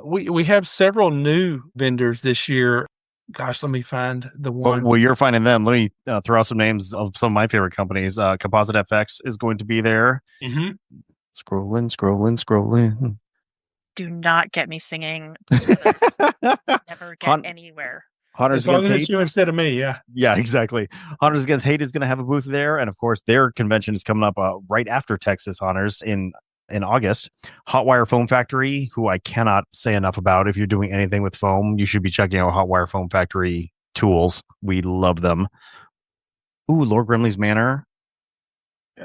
We have several new vendors this year. Gosh, let me find the one. Well, you're finding them. Let me throw out some names of some of my favorite companies. Composite FX is going to be there. Mm-hmm. Scrolling. Do not get me singing. Never get anywhere. Hunters Against Hate. As you instead of me, yeah. Yeah, exactly. Hunters Against Hate is going to have a booth there. And of course, their convention is coming up right after Texas Honors in August. Hotwire Foam Factory, who I cannot say enough about. If you're doing anything with foam, you should be checking out Hotwire Foam Factory tools. We love them. Ooh, Lord Grimley's Manor.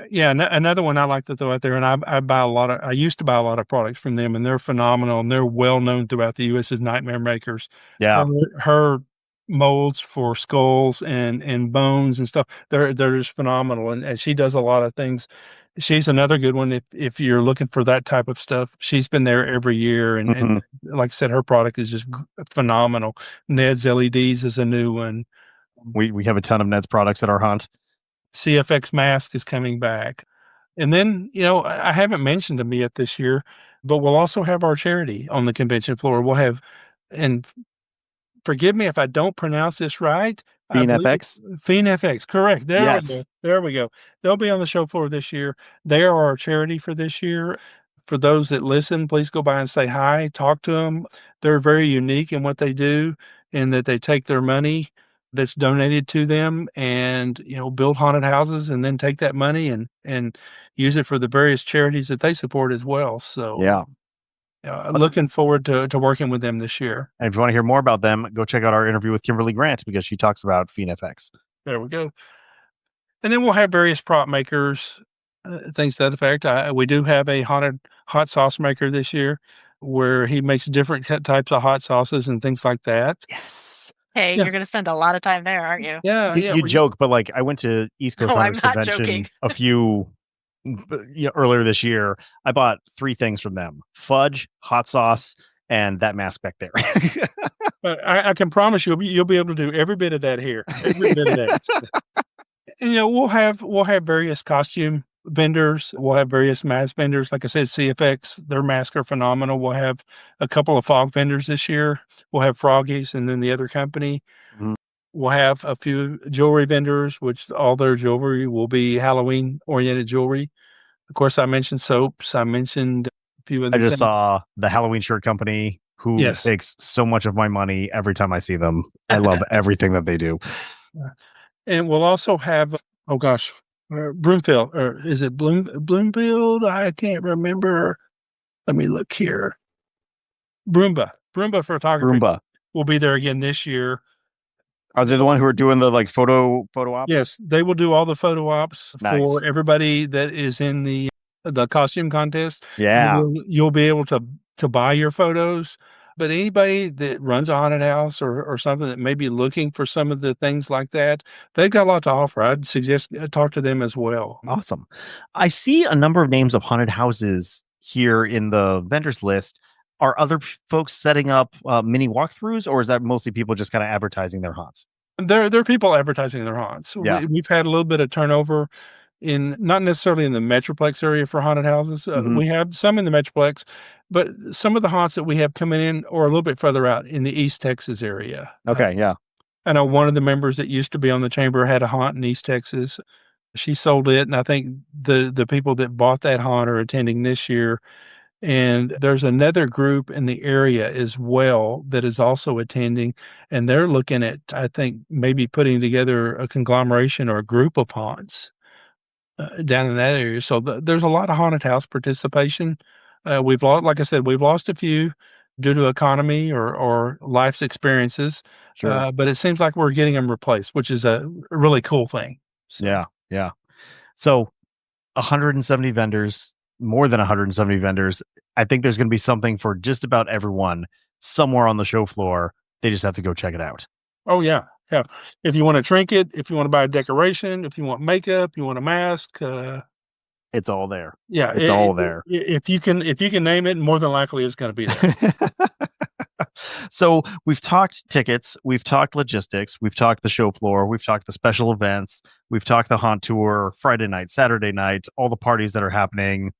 Yeah, another one I like to throw out there, and I used to buy a lot of products from them, and they're phenomenal, and they're well known throughout the U.S. as Nightmare Makers. Yeah. Her molds for skulls and bones and stuff, they're just phenomenal, and she does a lot of things. She's another good one if you're looking for that type of stuff. She's been there every year, and like I said, her product is just phenomenal. Ned's LEDs is a new one. We have a ton of Ned's products at our hunt. CFX Mask is coming back. And then, I haven't mentioned them yet this year, but we'll also have our charity on the convention floor. We'll have, and forgive me if I don't pronounce this right. FX, correct. There we go. They'll be on the show floor this year. They are our charity for this year. For those that listen, please go by and say hi, talk to them. They're very unique in what they do, in that they take their money that's donated to them and, build haunted houses, and then take that money and use it for the various charities that they support as well. So yeah, looking forward to working with them this year. And if you want to hear more about them, go check out our interview with Kimberly Grant, because she talks about Fiend FX. There we go. And then we'll have various prop makers, things to that effect. We do have a haunted hot sauce maker this year, where he makes different types of hot sauces and things like that. Yes. Hey, you're going to spend a lot of time there, aren't you? Yeah. You joke, but like I went to East Coast Hunters Convention earlier this year. I bought 3 things from them: fudge, hot sauce, and that mask back there. I can promise you'll be able to do every bit of that here. Every bit of that. And, we'll have various costume vendors. We'll have various mask vendors. Like I said, CFX, their masks are phenomenal. We'll have a couple of fog vendors this year. We'll have Froggies, and then the other company. Mm-hmm. We'll have a few jewelry vendors, which all their jewelry will be Halloween-oriented jewelry. Of course, I mentioned soaps. I mentioned a few other things. I just saw the Halloween shirt company, who takes so much of my money every time I see them. I love everything that they do. And we'll also have, Broomfield, or is it Bloomfield? I can't remember. Let me look here. Broomba Photography will be there again this year. Are they the one who are doing the photo ops? Yes, they will do all the photo ops for everybody that is in the costume contest. Yeah, you'll be able to buy your photos. But anybody that runs a haunted house or something that may be looking for some of the things like that, they've got a lot to offer. I'd suggest talk to them as well. Awesome. I see a number of names of haunted houses here in the vendors list. Are other folks setting up mini walkthroughs, or is that mostly people just kind of advertising their haunts? There are people advertising their haunts. Yeah. We've had a little bit of turnover not necessarily in the Metroplex area for haunted houses. We have some in the Metroplex, but some of the haunts that we have coming in are a little bit further out in the East Texas area. Okay, yeah. I know one of the members that used to be on the chamber had a haunt in East Texas. She sold it, and I think the people that bought that haunt are attending this year. And there's another group in the area as well that is also attending, and they're looking at, I think, maybe putting together a conglomeration or a group of haunts down in that area. So there's a lot of haunted house participation. We've lost a few due to economy or life's experiences. Sure. But it seems like we're getting them replaced, which is a really cool thing. So. Yeah. So 170 vendors, more than 170 vendors. I think there's going to be something for just about everyone somewhere on the show floor. They just have to go check it out. Oh, yeah. Yeah. If you want a trinket, if you want to buy a decoration, if you want makeup, you want a mask. It's all there. Yeah, it's all there. If you can name it, more than likely it's going to be there. So we've talked tickets, we've talked logistics, we've talked the show floor, we've talked the special events, we've talked the haunt tour, Friday night, Saturday night, all the parties that are happening.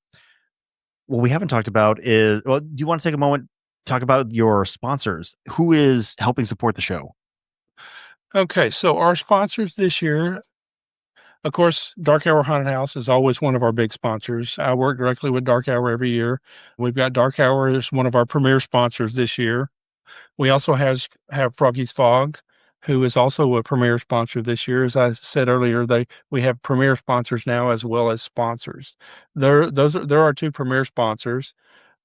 What we haven't talked about is, well, do you want to take a moment to talk about your sponsors? Who is helping support the show? Okay, so our sponsors this year, of course, Dark Hour Haunted House is always one of our big sponsors. I work directly with Dark Hour every year. We've got Dark Hour as one of our premier sponsors this year. We also have Froggy's Fog, who is also a premier sponsor this year. As I said earlier, we have premier sponsors now as well as sponsors. There are two premier sponsors.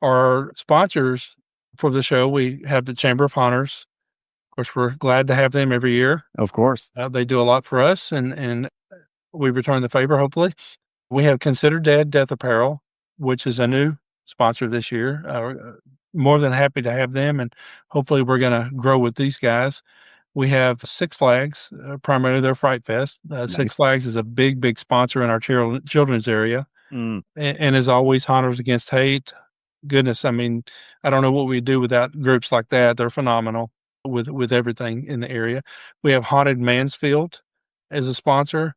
Our sponsors for the show, we have the Chamber of Haunters. Of course, we're glad to have them every year. Of course. They do a lot for us, and we return the favor, hopefully. We have Consider Dead Death Apparel, which is a new sponsor this year. More than happy to have them, and hopefully we're going to grow with these guys. We have Six Flags, primarily their Fright Fest. Nice. Six Flags is a big sponsor in our children's area. And as always, Haunters Against Hate. Goodness, I mean, I don't know what we'd do without groups like that. They're phenomenal with everything in the area. We have Haunted Mansfield as a sponsor.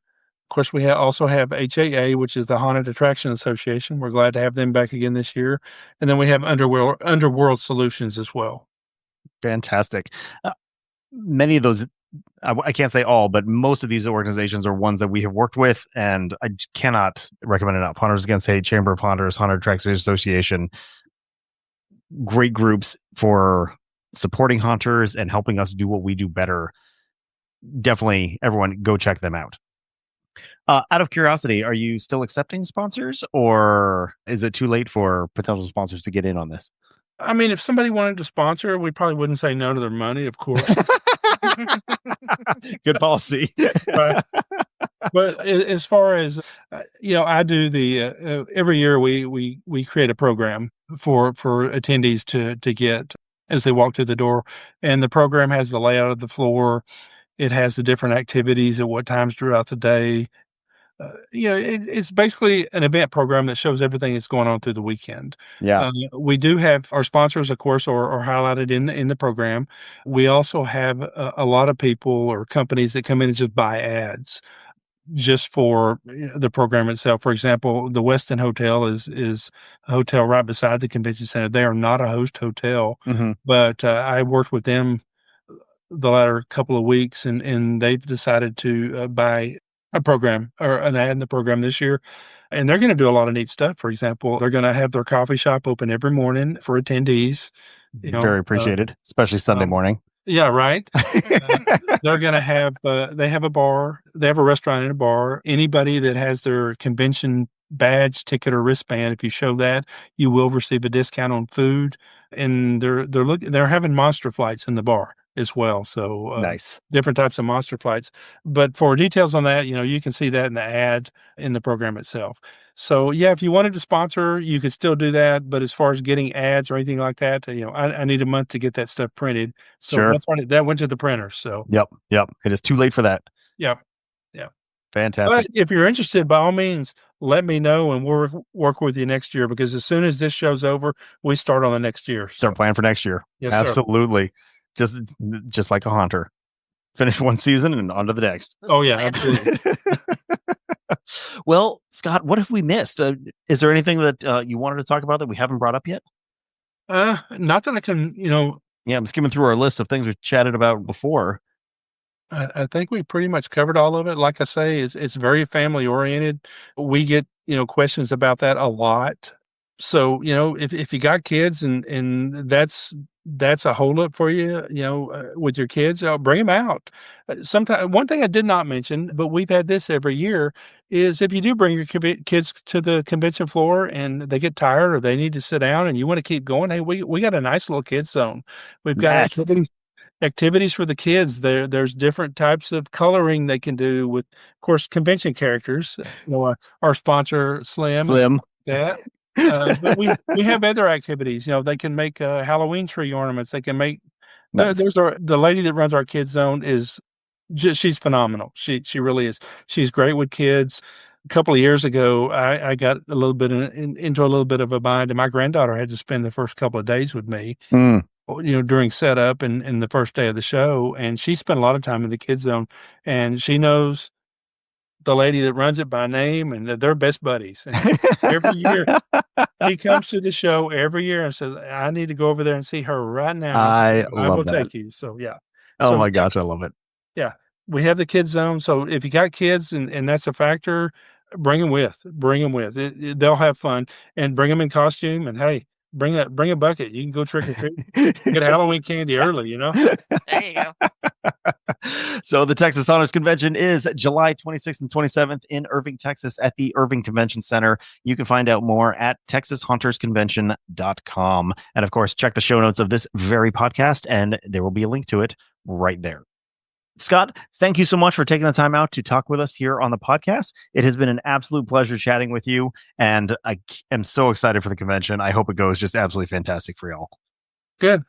Of course, we also have HAA, which is the Haunted Attraction Association. We're glad to have them back again this year. And then we have Underworld Solutions as well. Fantastic. Many of those, I can't say all, but most of these organizations are ones that we have worked with, and I cannot recommend enough. Hunters Against Hate, Chamber of Haunters, Haunted Attraction Association. Great groups for supporting hunters and helping us do what we do better. Definitely, everyone go check them out. Out of curiosity, are you still accepting sponsors, or is it too late for potential sponsors to get in on this? I mean, if somebody wanted to sponsor, we probably wouldn't say no to their money, of course. Good policy. Right. But as far as, I do every year we create a program for attendees to get as they walk through the door. And the program has the layout of the floor. It has the different activities at what times throughout the day. It's basically an event program that shows everything that's going on through the weekend. Yeah. We do have our sponsors, of course, are highlighted in the program. We also have a lot of people or companies that come in and just buy ads just for the program itself. For example, the Westin Hotel is a hotel right beside the convention center. They are not a host hotel, but I worked with them the latter couple of weeks, and they've decided to buy a program or an ad in the program this year. And they're going to do a lot of neat stuff. For example, they're going to have their coffee shop open every morning for attendees. Very appreciated, especially Sunday morning. Yeah, right. They're going to have, they have a bar, they have a restaurant and a bar. Anybody that has their convention badge, ticket, or wristband, if you show that, you will receive a discount on food. And they're having monster flights in the bar as well. So nice. Different types of monster flights. But for details on that, you can see that in the ad in the program itself. So yeah, if you wanted to sponsor, you could still do that. But as far as getting ads or anything like that, I need a month to get that stuff printed. So sure. That's why that went to the printer. So Yep. It is too late for that. Yep. Fantastic. But if you're interested, by all means, let me know and we'll work with you next year, because as soon as this show's over, we start on the next year. So. Start planning for next year. Yes, absolutely. Sir. Just like a hunter. Finish one season and on to the next. Oh, yeah, absolutely. Well, Scott, what have we missed? Is there anything that you wanted to talk about that we haven't brought up yet? Not that I can, Yeah, I'm skimming through our list of things we've chatted about before. I think we pretty much covered all of it. Like I say, it's very family oriented. We get, questions about that a lot. So, if you got kids and that's a holdup for you, with your kids, bring them out. Sometimes, one thing I did not mention, but we've had this every year, is if you do bring your kids to the convention floor and they get tired or they need to sit down and you want to keep going, hey, we got a nice little kids zone. We've got activities for the kids. There's different types of coloring they can do with, of course, convention characters. Our sponsor Slim. That. But we have other activities. They can make Halloween tree ornaments. They can make. Nice. There's the lady that runs our kids zone is she's phenomenal. She really is. She's great with kids. a couple of years ago, I got a little bit into a little bit of a bind, and my granddaughter had to spend the first couple of days with me, during setup and the first day of the show. And she spent a lot of time in the kids zone, and she knows the lady that runs it by name, and they're best buddies. And every year he comes to the show every year and says, I need to go over there and see her right now. I will take you. So, yeah. Oh my gosh, I love it. Yeah. We have the kids zone. So if you got kids and that's a factor, bring them with. They'll have fun, and bring them in costume. And hey, bring a bucket. You can go trick or treat. Get Halloween candy early, There you go. So the Texas Haunters Convention is July 26th and 27th in Irving, Texas at the Irving Convention Center. You can find out more at texashauntersconvention.com. And of course, check the show notes of this very podcast, and there will be a link to it right there. Scott, thank you so much for taking the time out to talk with us here on the podcast. It has been an absolute pleasure chatting with you, and I am so excited for the convention. I hope it goes just absolutely fantastic for y'all. Good.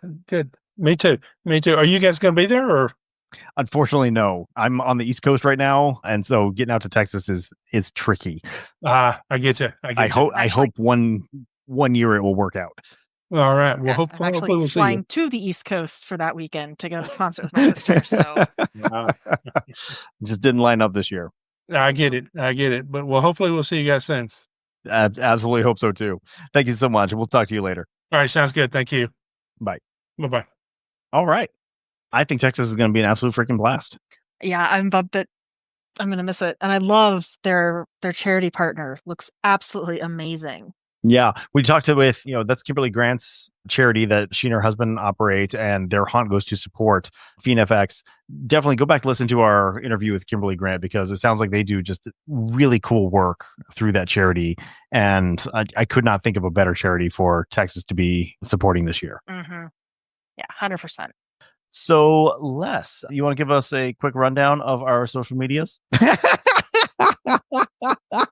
Me too. Are you guys going to be there, or? Unfortunately, no. I'm on the East Coast right now, and so getting out to Texas is tricky. I get you. I hope one year it will work out. All right. Well, I'm actually flying to the East Coast for that weekend to go to the concert with my sister. So just didn't line up this year. I get it. But hopefully we'll see you guys soon. Absolutely hope so too. Thank you so much. We'll talk to you later. All right. Sounds good. Thank you. Bye. Bye-bye. All right. I think Texas is going to be an absolute freaking blast. Yeah, I'm bummed that I'm going to miss it. And I love their charity partner. Looks absolutely amazing. Yeah, we talked with, that's Kimberly Grant's charity that she and her husband operate, and their haunt goes to support FiendFX. Definitely go back and listen to our interview with Kimberly Grant, because it sounds like they do just really cool work through that charity. And I could not think of a better charity for Texas to be supporting this year. Mm-hmm. Yeah, 100%. So, Les, you want to give us a quick rundown of our social medias?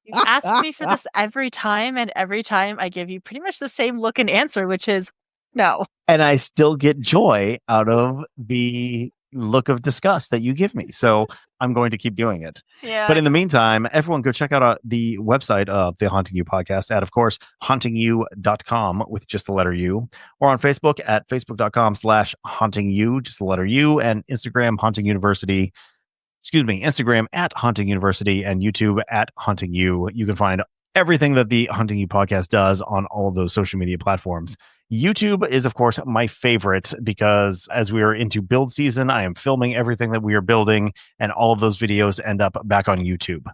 You ask me for this every time, and every time I give you pretty much the same look and answer, which is no. And I still get joy out of the look of disgust that you give me. So I'm going to keep doing it. Yeah. But in the meantime, everyone go check out the website of the Haunting You podcast at, of course, hauntingyou.com with just the letter U, or on Facebook at facebook.com/hauntingyou, just the letter U, and Instagram, Instagram at Haunting University, and YouTube at Haunting You. You can find everything that the Haunting You podcast does on all of those social media platforms. YouTube is, of course, my favorite, because as we are into build season, I am filming everything that we are building, and all of those videos end up back on YouTube.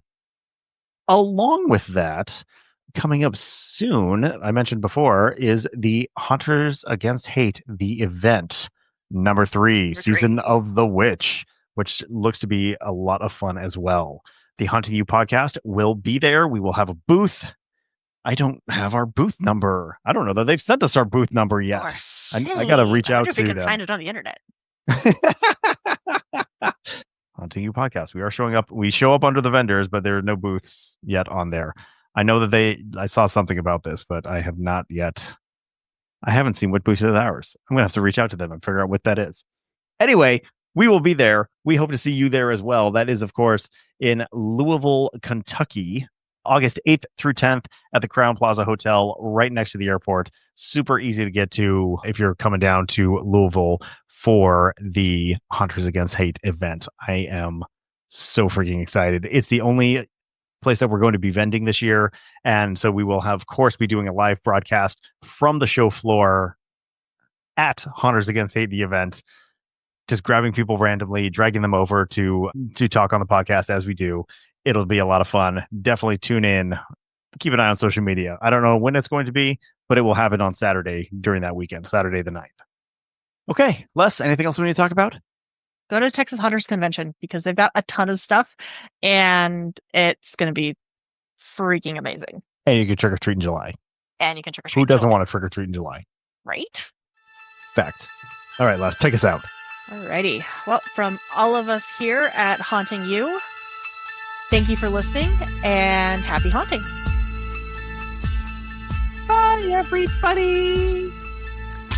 Along with that, coming up soon, I mentioned before, is the Hunters Against Hate, the event, number 3, Season of the Witch, which looks to be a lot of fun as well. The Haunting You podcast will be there. We will have a booth. I don't have our booth number. I don't know that they've sent us our booth number yet. I got to reach out to them. We can find it on the internet. Haunting You podcast. We are showing up. We show up under the vendors, but there are no booths yet on there. I know that I saw something about this, but I have not yet. I haven't seen what booth is ours. I'm going to have to reach out to them and figure out what that is. Anyway, we will be there. We hope to see you there as well. That is, of course, in Louisville, Kentucky, August 8th through 10th at the Crowne Plaza Hotel right next to the airport. Super easy to get to if you're coming down to Louisville for the Hunters Against Hate event. I am so freaking excited. It's the only place that we're going to be vending this year. And so we will, of course, be doing a live broadcast from the show floor at Hunters Against Hate, the event. Just grabbing people randomly, dragging them over to talk on the podcast as we do. It'll be a lot of fun. Definitely tune in. Keep an eye on social media. I don't know when it's going to be, but it will happen on Saturday during that weekend, Saturday the 9th. Okay, Les, anything else we need to talk about? Go to Texas Hunters Convention, because they've got a ton of stuff, and it's going to be freaking amazing. And you can trick or treat in July. Who doesn't want to trick or treat in July? Right? Fact. All right, Les, take us out. Alrighty. Well, from all of us here at Haunting You, thank you for listening, and happy haunting. Bye, everybody.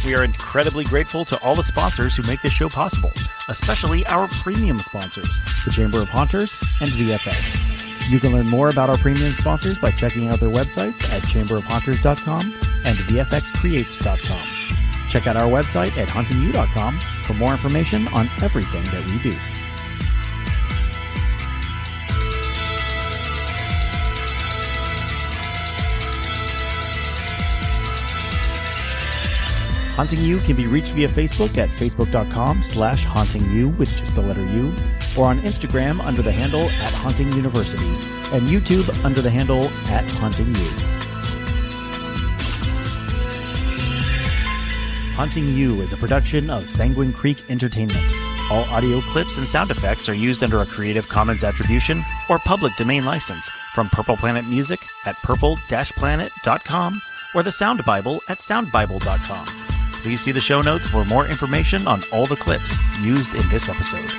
We are incredibly grateful to all the sponsors who make this show possible, especially our premium sponsors, the Chamber of Haunters and VFX. You can learn more about our premium sponsors by checking out their websites at chamberofhunters.com and vfxcreates.com. Check out our website at huntingyou.com for more information on everything that we do. Hunting You can be reached via Facebook at facebook.com/hauntingyou with just the letter U, or on Instagram under the handle @huntinguniversity, and YouTube under the handle @huntingyou. Hunting You is a production of Sanguine Creek Entertainment. All audio clips and sound effects are used under a Creative Commons Attribution or Public Domain license from Purple Planet Music at purple-planet.com or the Sound Bible at soundbible.com. Please see the show notes for more information on all the clips used in this episode.